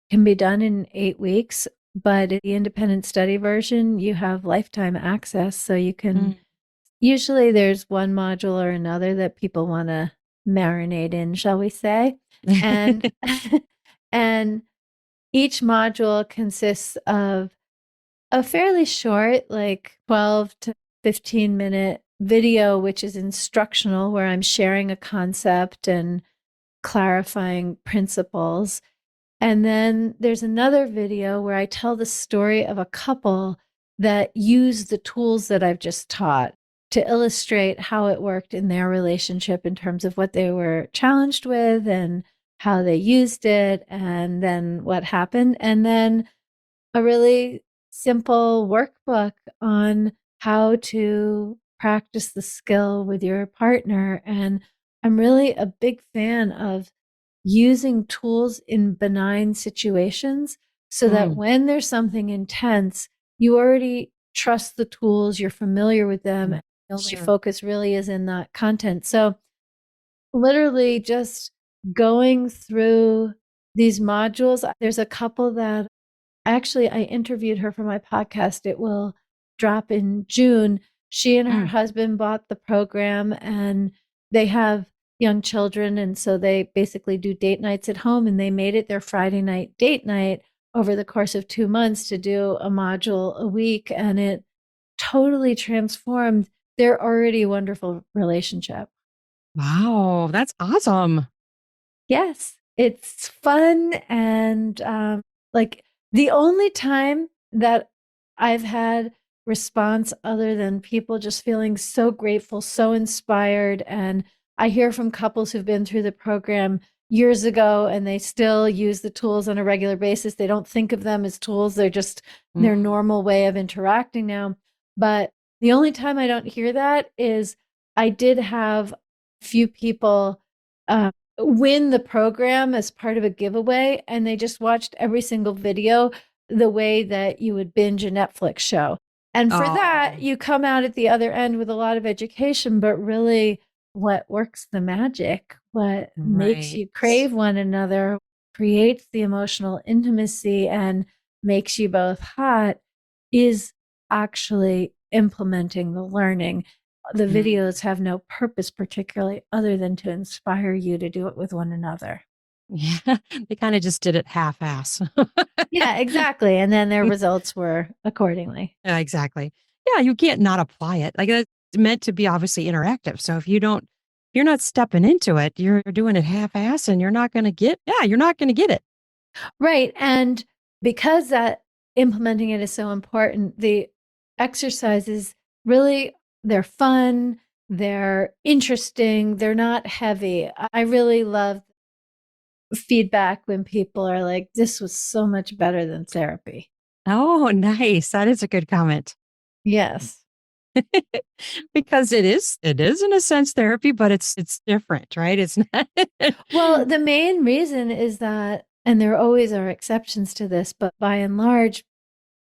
can be done in 8 weeks. But in the independent study version, you have lifetime access. So you can, Mm. usually there's one module or another that people want to marinate in, shall we say. And and each module consists of a fairly short, like 12 to 15-minute video, which is instructional, where I'm sharing a concept and clarifying principles. And then there's another video where I tell the story of a couple that use the tools that I've just taught to illustrate how it worked in their relationship in terms of what they were challenged with and how they used it, and then what happened. And then a really simple workbook on how to practice the skill with your partner. And I'm really a big fan of using tools in benign situations so that Mm, when there's something intense, you already trust the tools, you're familiar with them, mm. and the only Sure. focus really is in that content. So, literally, just going through these modules, there's a couple that actually I interviewed her for my podcast. It will drop in June. She and her Mm. husband bought the program, and they have young children. And so they basically do date nights at home, and they made it their Friday night date night over the course of 2 months to do a module a week. And it totally transformed their already wonderful relationship. Wow, that's awesome. Yes, it's fun. And like, the only time that I've had response other than people just feeling so grateful, so inspired, and I hear from couples who've been through the program years ago and they still use the tools on a regular basis. They don't think of them as tools, they're just their Mm. normal way of interacting now. But the only time I don't hear that is I did have a few people uh, win the program as part of a giveaway, and they just watched every single video the way that you would binge a Netflix show. And for that, Oh, you come out at the other end with a lot of education, but really what works the magic, what makes right. you crave one another, creates the emotional intimacy, and makes you both hot is actually implementing the learning. The Mm. videos have no purpose particularly other than to inspire you to do it with one another. Yeah, they kind of just did it half-ass. Yeah, exactly. And then their results were accordingly. Yeah, exactly. Yeah, you can't not apply it. Like it's meant to be obviously interactive. So if you're not stepping into it, you're doing it half-ass and you're not going to get it. Right. And because that implementing it is so important, the exercises really, they're fun, they're interesting, they're not heavy. I really love feedback when people are like, this was so much better than therapy. Oh, nice. That is a good comment. Yes. Because it is in a sense therapy, but it's different, right? It's not. Well, the main reason is that, and there always are exceptions to this, but by and large,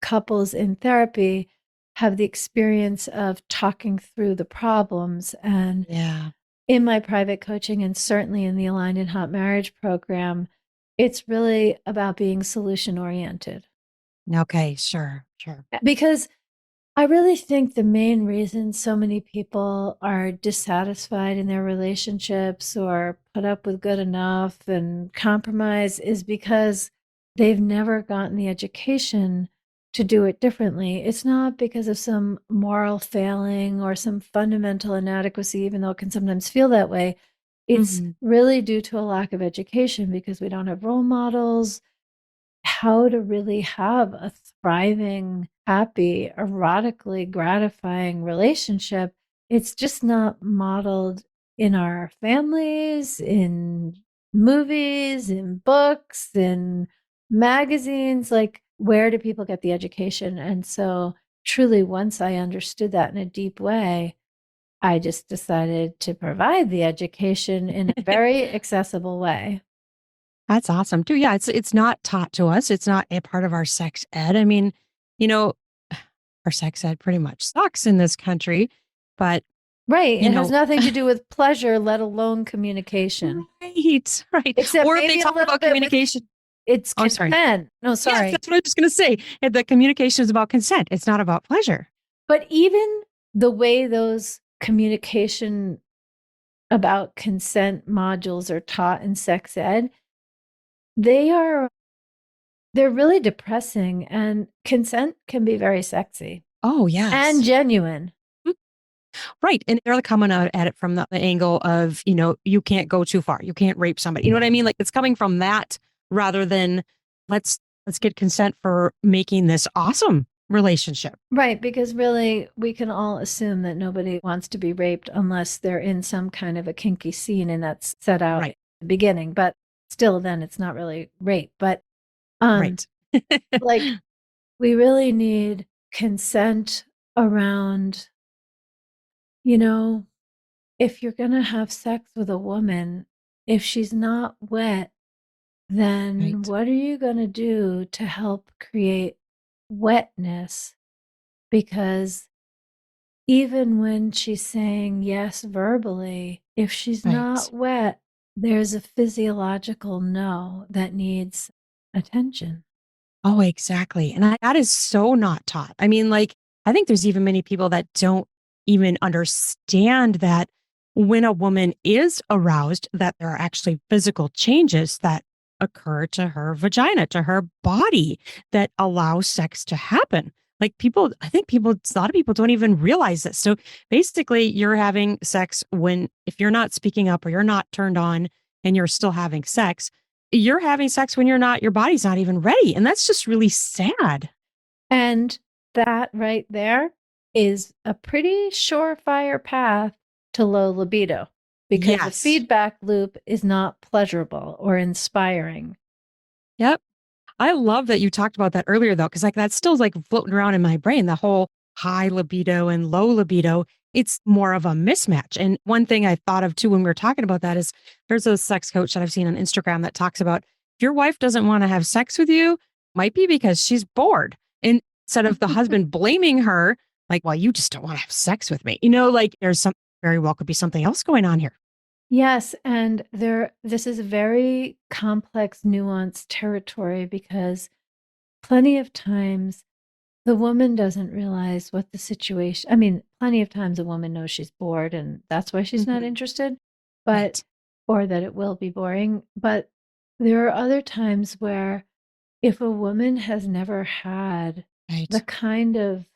couples in therapy have the experience of talking through the problems. And Yeah. in my private coaching, and certainly in the Aligned and Hot Marriage program, it's really about being solution oriented. Okay, sure, sure. Because I really think the main reason so many people are dissatisfied in their relationships or put up with good enough and compromise is because they've never gotten the education to do it differently. It's not because of some moral failing or some fundamental inadequacy, even though it can sometimes feel that way. It's Mhm. really due to a lack of education because we don't have role models, how to really have a thriving, happy, erotically gratifying relationship. It's just not modeled in our families, in movies, in books, in magazines. Like, where do people get the education? And so, truly, once I understood that in a deep way, I just decided to provide the education in a very accessible way. That's awesome too. Yeah, it's not taught to us. It's not a part of our sex ed. I mean, you know, our sex ed pretty much sucks in this country, but Right. you It has know, nothing to do with pleasure, let alone communication. right, right. Except Or if they maybe a talk little about bit with communication, it's oh, sorry. consent. No, Yes, sorry. that's what I was just going to say. The communication is about consent. It's not about pleasure. But even the way those communication about consent modules are taught in sex ed, they are they're really depressing, and consent can be very sexy Oh, and yes. genuine. Right. And they're coming out at it from the angle of, you can't go too far. You can't rape somebody. You know what I mean? Like it's coming from that rather than let's let's get consent for making this awesome relationship. Right, because really we can all assume that nobody wants to be raped unless they're in some kind of a kinky scene and that's set out at Right. the beginning. But still then it's not really rape. But um Right. like we really need consent around, you know, if you're gonna have sex with a woman, if she's not wet, then Right. what are you gonna do to help create wetness? Because even when she's saying yes verbally, if she's Right. not wet, there's a physiological no that needs attention. Oh, exactly. And that is so not taught. I mean, like, I think there's even many people that don't even understand that when a woman is aroused, that there are actually physical changes that occur to her vagina, to her body that allow sex to happen. Like people, I think people, a lot of people don't even realize this. So basically, you're having sex when, if you're not speaking up or you're not turned on and you're still having sex, you're having sex when your body's not even ready. And that's just really sad. And that right there is a pretty surefire path to low libido because a Yes. feedback loop is not pleasurable or inspiring. Yep. I love that you talked about that earlier though, because like that's still like floating around in my brain, the whole high libido and low libido. It's more of a mismatch. And one thing I thought of too when we were talking about that is there's a sex coach that I've seen on Instagram that talks about if your wife doesn't want to have sex with you, might be because she's bored. And instead of the husband blaming her, like, well, you just don't want to have sex with me. Like there's some very well could be something else going on here. Yes, and this is a very complex, nuanced territory because plenty of times the woman doesn't realize what the situation. I mean, plenty of times a woman knows she's bored and that's why she's not Mhm. interested, but Right. or that it will be boring. But there are other times where if a woman has never had the Right. kind of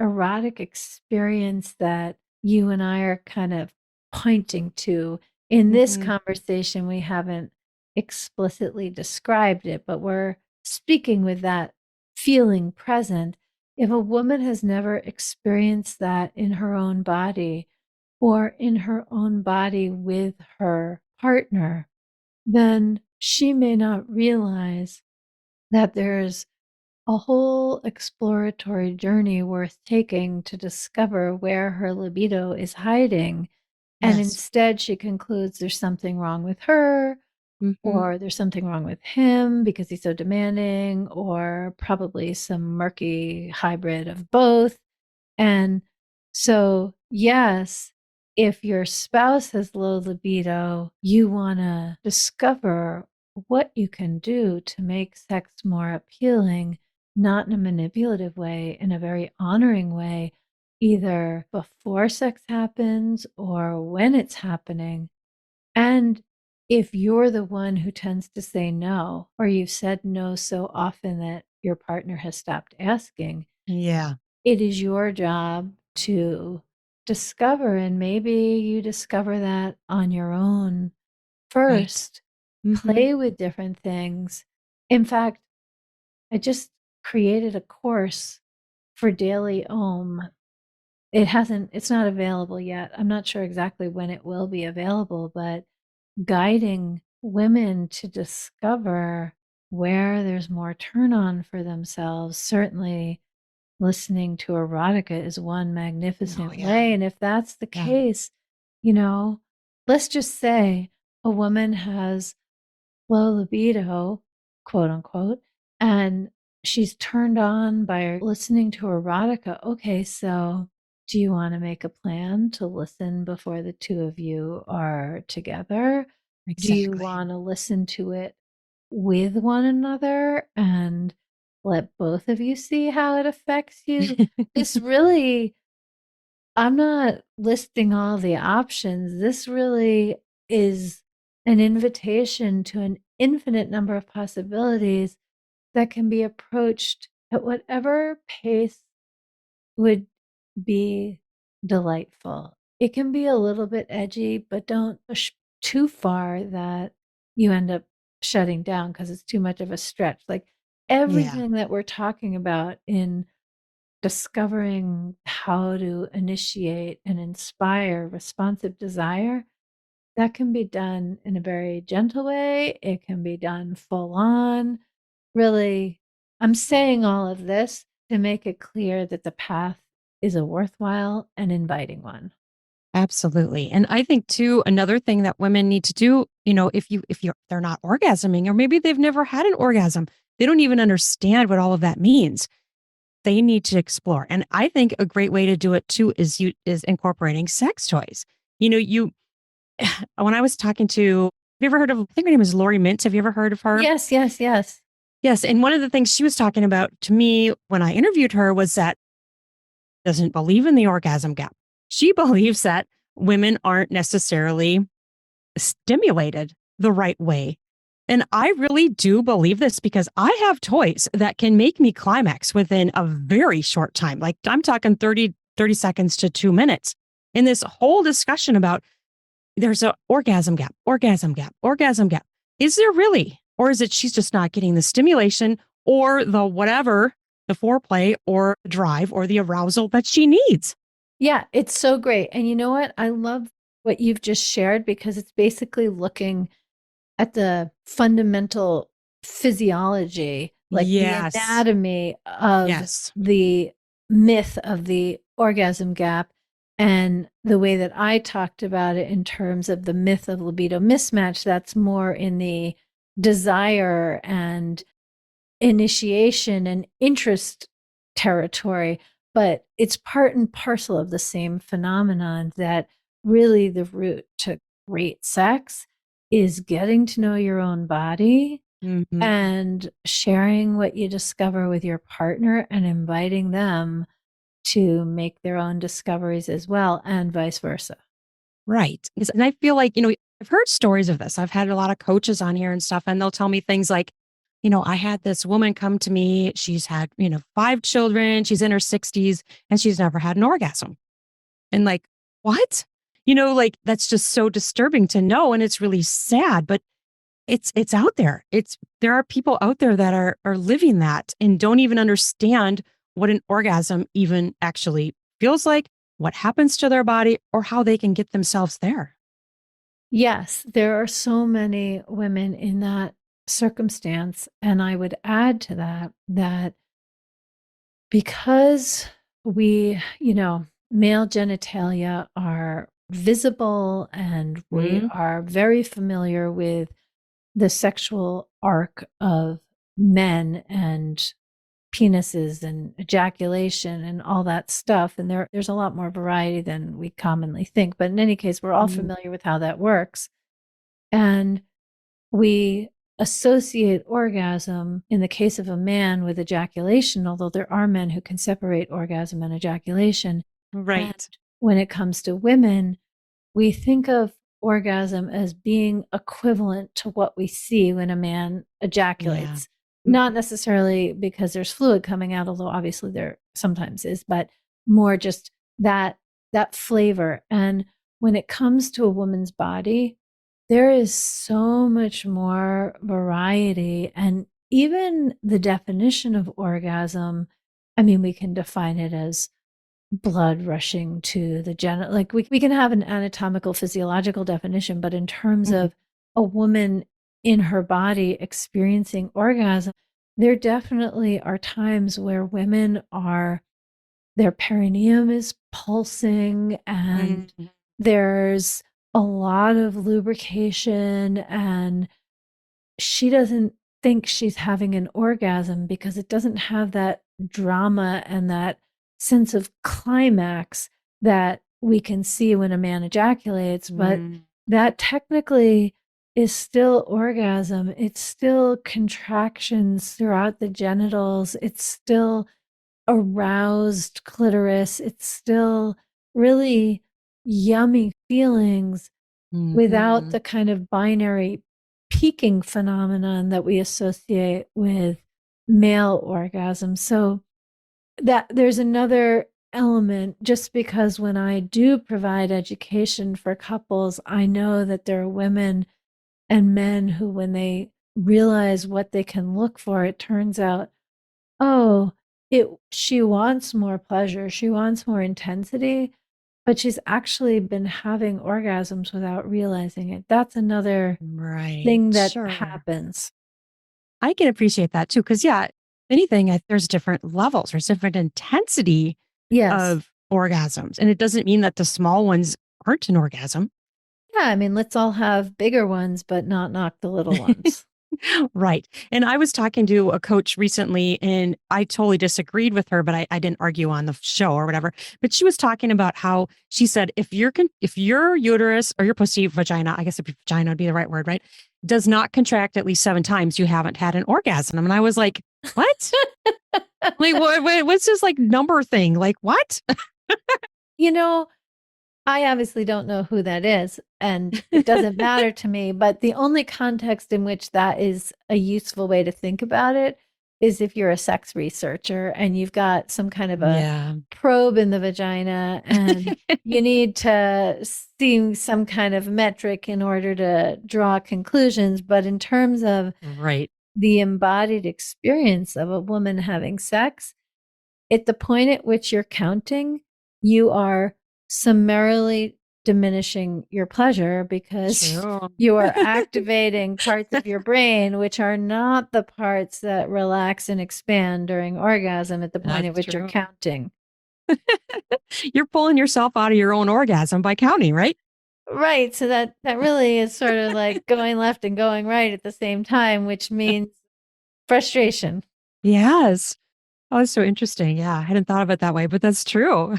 erotic experience that you and I are kind of pointing to in this Hmm. conversation, we haven't explicitly described it, but we're speaking with that feeling present. If a woman has never experienced that in her own body or in her own body with her partner, then she may not realize that there's a whole exploratory journey worth taking to discover where her libido is hiding. And Yes. instead, she concludes there's something wrong with her, Hmm. or there's something wrong with him because he's so demanding, or probably some murky hybrid of both. And so, yes, if your spouse has low libido, you want to discover what you can do to make sex more appealing, not in a manipulative way, in a very honoring way, either before sex happens or when it's happening. And if you're the one who tends to say no, or you've said no so often that your partner has stopped asking, Yeah. it is your job to discover, and maybe you discover that on your own Right. first. Hmm. Play with different things. In fact, I just created a course for Daily Om. It's not available yet. I'm not sure exactly when it will be available, but guiding women to discover where there's more turn on for themselves. Certainly, listening to erotica is one Oh, magnificent yeah. way. And if that's the Yeah. case, you know, let's just say a woman has low libido, quote unquote, and she's turned on by listening to erotica. Okay, so do you want to make a plan to listen before the two of you are together? Do you Exactly. want to listen to it with one another and let both of you see how it affects you? This really, I'm not listing all the options. This really is an invitation to an infinite number of possibilities that can be approached at whatever pace would be delightful. It can be a little bit edgy, but don't push too far that you end up shutting down because it's too much of a stretch. Like Yeah. everything that we're talking about in discovering how to initiate and inspire responsive desire, that can be done in a very gentle way. It can be done full on. Really, I'm saying all of this to make it clear that the path is a worthwhile and inviting one. Absolutely. And I think too, another thing that women need to do, if they're not orgasming, or maybe they've never had an orgasm, they don't even understand what all of that means. They need to explore. And I think a great way to do it too is incorporating sex toys. You know, you when I was talking to, have you ever heard of, I think her name is Lori Mintz. Have you ever heard of her? Yes, yes, yes. Yes. And one of the things she was talking about to me when I interviewed her was that doesn't believe in the orgasm gap. She believes that women aren't necessarily stimulated the right way. And I really do believe this because I have toys that can make me climax within a very short time. Like I'm talking 30 seconds to 2 minutes. In this whole discussion about there's an orgasm gap, orgasm gap, orgasm gap. Is there really? Or is it she's just not getting the stimulation or the whatever, the foreplay or the drive or the arousal that she needs? Yeah, it's so great. And you know what? I love what you've just shared because it's basically looking at the fundamental physiology, like the Yes. anatomy of Yes. the myth of the orgasm gap, and the way that I talked about it in terms of the myth of libido mismatch, that's more in the desire and initiation and interest territory, but it's part and parcel of the same phenomenon that really the root to great sex is getting to know your own body Mhm. and sharing what you discover with your partner and inviting them to make their own discoveries as well, and vice versa. Right. And I feel like, I've heard stories of this. I've had a lot of coaches on here and stuff, and they'll tell me things like, I had this woman come to me. She's had, 5 children. She's in her 60s and she's never had an orgasm. And like, what? Like that's just so disturbing to know. And it's really sad, but it's out there. There are people out there that are living that and don't even understand what an orgasm even actually feels like, what happens to their body, or how they can get themselves there. Yes, there are so many women in that circumstance. And I would add to that that because male genitalia are visible and we Mm, are very familiar with the sexual arc of men and penises and ejaculation and all that stuff. And there's a lot more variety than we commonly think. But in any case, we're all mm, familiar with how that works. And we associate orgasm in the case of a man with ejaculation, although there are men who can separate orgasm and ejaculation. And right. when it comes to women, we think of orgasm as being equivalent to what we see when a man Yeah. ejaculates. Not necessarily because there's fluid coming out, although obviously there sometimes is, but more just that that flavor. And when it comes to a woman's body, there is so much more variety. And even the definition of orgasm, I mean, we can define it as blood rushing to the genital. Like we can have an anatomical, physiological definition, but in terms Mhm. of a woman in her body experiencing orgasm, there definitely are times where women are, their perineum is pulsing and Mhm. there's a lot of lubrication, and she doesn't think she's having an orgasm because it doesn't have that drama and that sense of climax that we can see when a man ejaculates. But Mhm. that technically is still orgasm. It's still contractions throughout the genitals. It's still aroused clitoris. It's still really yummy feelings without Mhm. the kind of binary peaking phenomenon that we associate with male orgasm. So that there's another element, just because when I do provide education for couples, I know that there are women and men who, when they realize what they can look for, it turns out, oh, it she wants more pleasure, she wants more intensity, but she's actually been having orgasms without realizing it. That's another Right. thing that Sure. happens. I can appreciate that too. Cause yeah, anything, there's different levels, there's different intensity Yes. of orgasms. And it doesn't mean that the small ones aren't an orgasm. Yeah, I mean, let's all have bigger ones, but not knock the little ones. Right. And I was talking to a coach recently and I totally disagreed with her, but I didn't argue on the show or whatever. But she was talking about how she said, if your uterus or your pussy, vagina, I guess if vagina would be the right word, right? Does not contract at least 7 times, you haven't had an orgasm. And I was like, what? Like, what's this like number thing? Like, what? You know, I obviously don't know who that is, and it doesn't matter to me, but the only context in which that is a useful way to think about it is if you're a sex researcher and you've got some kind of a Yeah. probe in the vagina and you need to see some kind of metric in order to draw conclusions. But in terms of Right. the embodied experience of a woman having sex, at the point at which you're counting, you are summarily diminishing your pleasure because True. you are activating parts of your brain which are not the parts that relax and expand during orgasm at the point at That's which you're true. counting. You're pulling yourself out of your own orgasm by counting, right? Right. So that really is sort of like going left and going right at the same time, which means frustration. Yes. Oh, it's so interesting. Yeah, I hadn't thought of it that way, but that's true.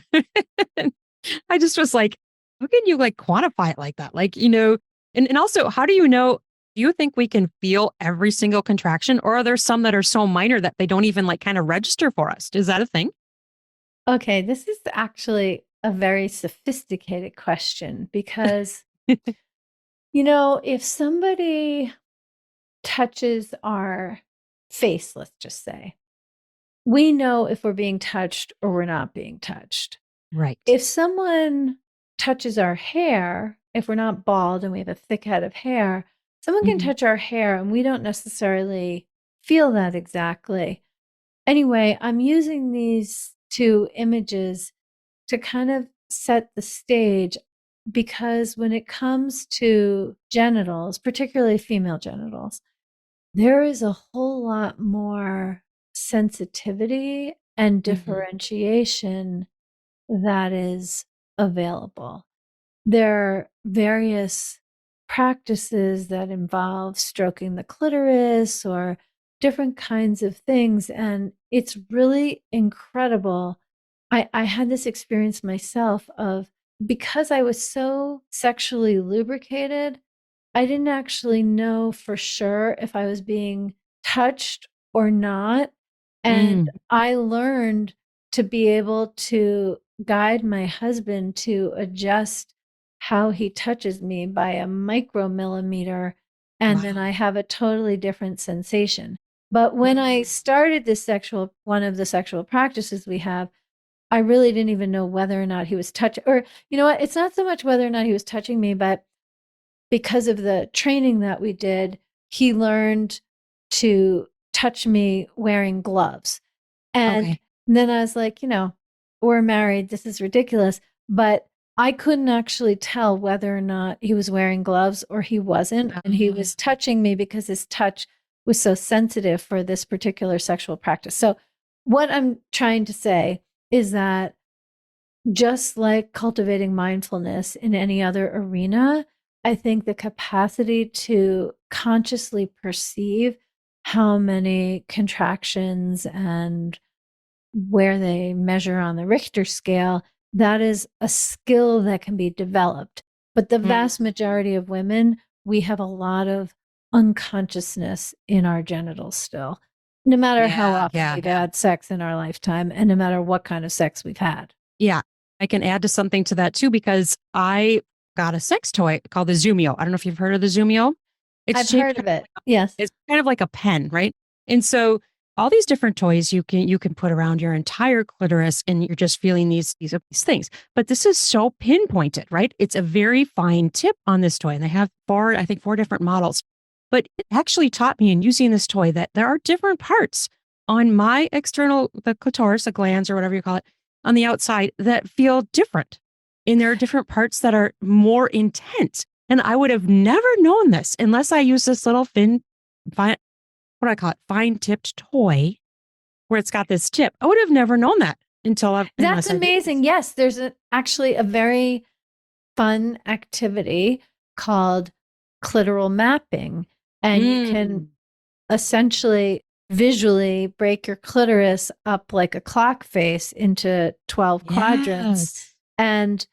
I just was like, how can you like quantify it like that? Like, and also, how do you know? Do you think we can feel every single contraction, or are there some that are so minor that they don't even like kind of register for us? Is that a thing? Okay, this is actually a very sophisticated question because, if somebody touches our face, let's just say, we know if we're being touched or we're not being touched. Right. If someone touches our hair, if we're not bald and we have a thick head of hair, someone can Hmm. touch our hair and we don't necessarily feel that exactly. Anyway, I'm using these two images to kind of set the stage, because when it comes to genitals, particularly female genitals, there is a whole lot more sensitivity and Hmm. differentiation that is available. There are various practices that involve stroking the clitoris or different kinds of things. And it's really incredible. I had this experience myself of, because I was so sexually lubricated, I didn't actually know for sure if I was being touched or not. And Mm. I learned to be able to guide my husband to adjust how he touches me by a micromillimeter, and then I Wow. have a totally different sensation. But when I started this one of the sexual practices we have, I really didn't even know whether or not he was touching, or you know what? It's not so much whether or not he was touching me, but because of the training that we did, he learned to touch me wearing gloves. And Okay. then I was like, we're married. This is ridiculous. But I couldn't actually tell whether or not he was wearing gloves or he wasn't. And he Uh, was touching me because his touch was so sensitive for this particular sexual practice. So, what I'm trying to say is that just like cultivating mindfulness in any other arena, I think the capacity to consciously perceive how many contractions and where they measure on the Richter scale, that is a skill that can be developed. But the mm, vast majority of women, we have a lot of unconsciousness in our genitals still, no matter how yeah. often we've had sex in our lifetime and no matter what kind of sex we've had. Yeah. I can add to something to that too, because I got a sex toy called the Zoomio. I don't know if you've heard of the Zoomio. It's I've shaped heard kind of of it. Yes. it's kind of like a pen, right? And so all these different toys you can put around your entire clitoris and you're just feeling these things. But this is so pinpointed, right? It's a very fine tip on this toy. And they have I think four different models. But it actually taught me in using this toy that there are different parts on my external, the clitoris, the glands, or whatever you call it, on the outside that feel different. And there are different parts that are more intense. And I would have never known this unless I used this little fine, what do I call it, fine tipped toy where it's got this tip. I would have never known that That's unless I did amazing. this. Yes, there's actually a very fun activity called clitoral mapping. And you can Mm, essentially visually break your clitoris up like a clock face into 12 quadrants. yes. And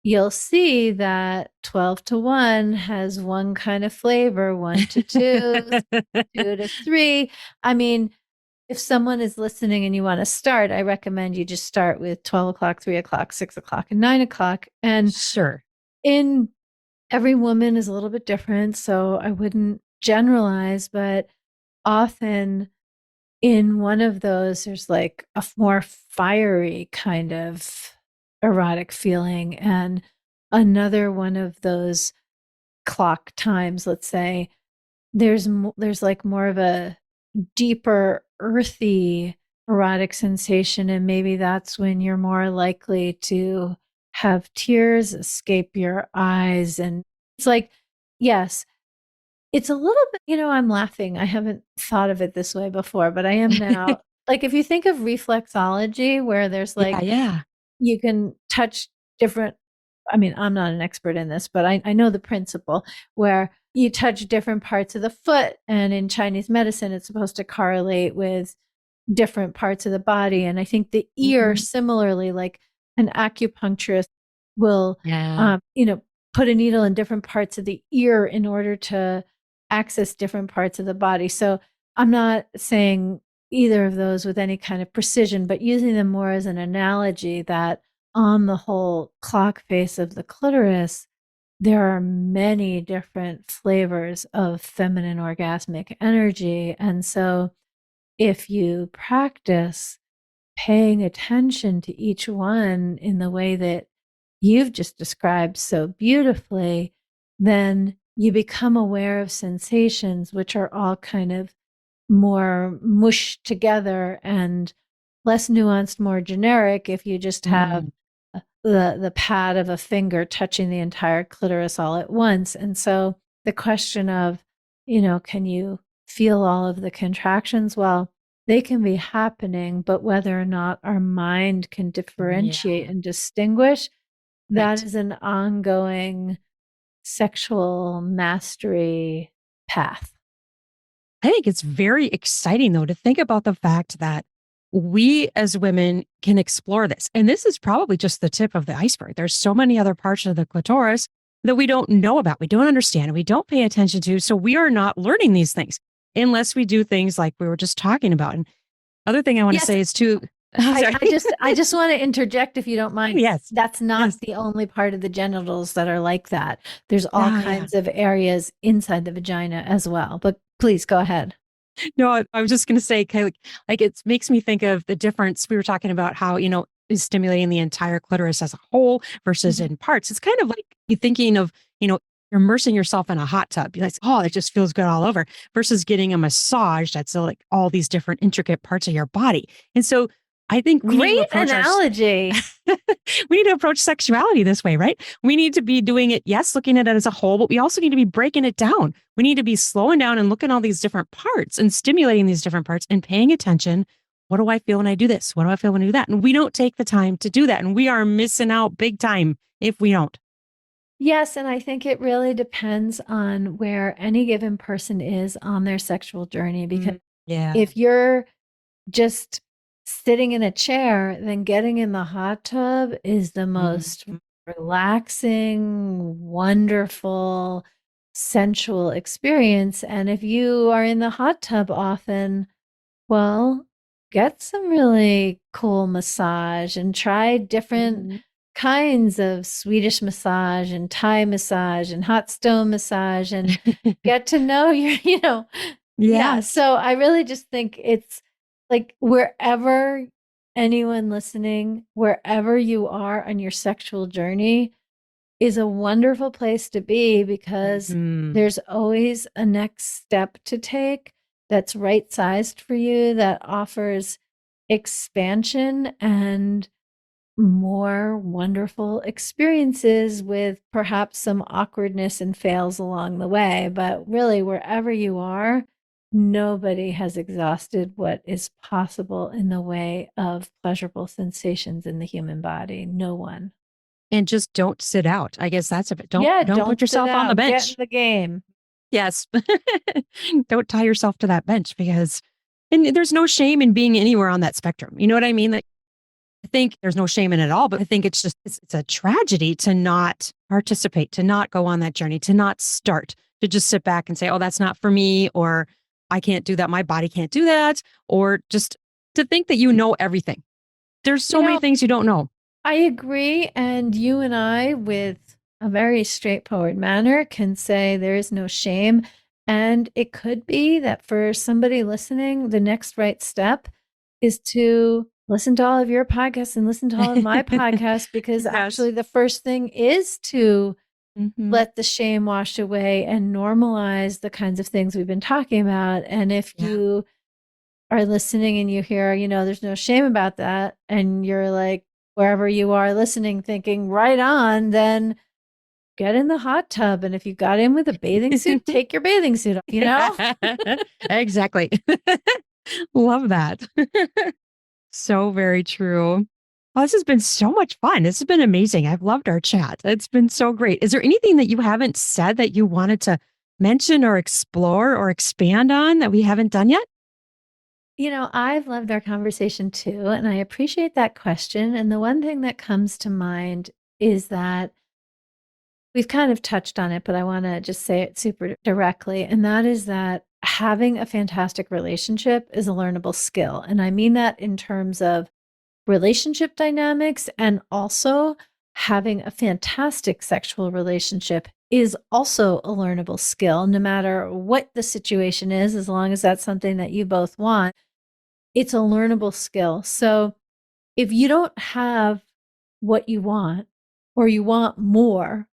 you'll see that 12 to 1 has one kind of flavor, 1 to 2, 2 to 3. I mean, if someone is listening and you want to start, I recommend you just start with 12 o'clock, 3 o'clock, 6 o'clock, and 9 o'clock. And Sure. in every woman is a little bit different. So I wouldn't generalize, but often in one of those, there's like a more fiery kind of erotic feeling. And another one of those clock times, let's say, there's like more of a deeper, earthy erotic sensation. And maybe that's when you're more likely to have tears escape your eyes. And it's like, yes, it's a little bit, I'm laughing. I haven't thought of it this way before, but I am now. Like, if you think of reflexology, where there's Yeah, like, yeah. you can touch different, I mean, I'm not an expert in this, but I know the principle where you touch different parts of the foot. And in Chinese medicine, it's supposed to correlate with different parts of the body. And I think the ear, Mhm. similarly, like an acupuncturist will, Yeah. put a needle in different parts of the ear in order to access different parts of the body. So I'm not saying either of those with any kind of precision, but using them more as an analogy that on the whole clock face of the clitoris, there are many different flavors of feminine orgasmic energy. And so if you practice paying attention to each one in the way that you've just described so beautifully, then you become aware of sensations which are all kind of more mushed together and less nuanced, more generic if you just have Mm, the pad of a finger touching the entire clitoris all at once. And so the question of, can you feel all of the contractions? Well, they can be happening, but whether or not our mind can differentiate yeah. and distinguish, that Right. is an ongoing sexual mastery path. I think it's very exciting, though, to think about the fact that we as women can explore this. And this is probably just the tip of the iceberg. There's so many other parts of the clitoris that we don't know about, we don't understand, and we don't pay attention to. So we are not learning these things unless we do things like we were just talking about. And other thing I want to Yes. say is too. Sorry. I just want to interject if you don't mind. Yes. That's not Yes. the only part of the genitals that are like that. There's all Yeah. Yeah. kinds of areas inside the vagina as well. But please go ahead. No, I was just going to say, kind of like it makes me think of the difference. We were talking about how, is stimulating the entire clitoris as a whole versus Mhm. in parts. It's kind of like you thinking of, you're immersing yourself in a hot tub. You're like, oh, it just feels good all over versus getting a massage that's like all these different intricate parts of your body. And so I think we need to Great approach our analogy. we need to approach sexuality this way, right? We need to be doing it, yes, looking at it as a whole, but we also need to be breaking it down. We need to be slowing down and looking at all these different parts and stimulating these different parts and paying attention. What do I feel when I do this? What do I feel when I do that? And we don't take the time to do that. And we are missing out big time if we don't. Yes, and I think it really depends on where any given person is on their sexual journey. Because Yeah. if you're just sitting in a chair, then getting in the hot tub is the most Mhm. relaxing, wonderful, sensual experience. And if you are in the hot tub often, well, get some really cool massage and try different Mhm. kinds of Swedish massage and Thai massage and hot stone massage and get to know your, yeah. Yes. So I really just think it's like wherever anyone listening, wherever you are on your sexual journey, is a wonderful place to be because Mhm. there's always a next step to take that's right sized for you, that offers expansion and more wonderful experiences with perhaps some awkwardness and fails along the way. But really, wherever you are, nobody has exhausted what is possible in the way of pleasurable sensations in the human body. No one. And just don't sit out. I guess that's it. Don't Yeah, don't don't put sit yourself on the out. Get in bench. the game. Yes. Don't tie yourself to that bench because and there's no shame in being anywhere on that spectrum. You know what I mean? Like I think there's no shame in it at all, but I think it's just it's a tragedy to not participate, to not go on that journey, to not start, to just sit back and say, "Oh, that's not for me," or "I can't do that. My body can't do that," or just to think that you know everything. There's You so many know, things you don't know. I agree. And you and I, with a very straightforward manner, can say there is no shame. And it could be that for somebody listening, the next right step is to listen to all of your podcasts and listen to all of my podcasts, because Yes. actually the first thing is to Hmm. let the shame wash away and normalize the kinds of things we've been talking about. And if Yeah. you are listening and you hear, there's no shame about that, and you're like, wherever you are listening, thinking, right on, then get in the hot tub. And if you got in with a bathing suit, take your bathing suit off. Exactly. Love that. So very true. Well, this has been so much fun. This has been amazing. I've loved our chat. It's been so great. Is there anything that you haven't said that you wanted to mention or explore or expand on that we haven't done yet? I've loved our conversation too, and I appreciate that question. And the one thing that comes to mind is that we've kind of touched on it, but I want to just say it super directly. And that is that having a fantastic relationship is a learnable skill. And I mean that in terms of relationship dynamics, and also having a fantastic sexual relationship is also a learnable skill, no matter what the situation is, as long as that's something that you both want. It's a learnable skill. So if you don't have what you want, or you want more,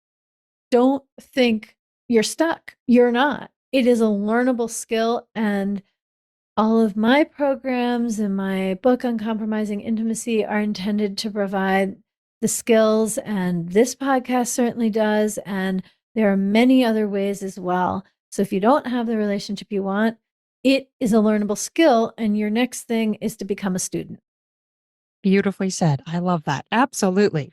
don't think you're stuck. You're not. It is a learnable skill. And all of my programs and my book, Uncompromising Intimacy, are intended to provide the skills. And this podcast certainly does. And there are many other ways as well. So if you don't have the relationship you want, it is a learnable skill. And your next thing is to become a student. Beautifully said. I love that. Absolutely.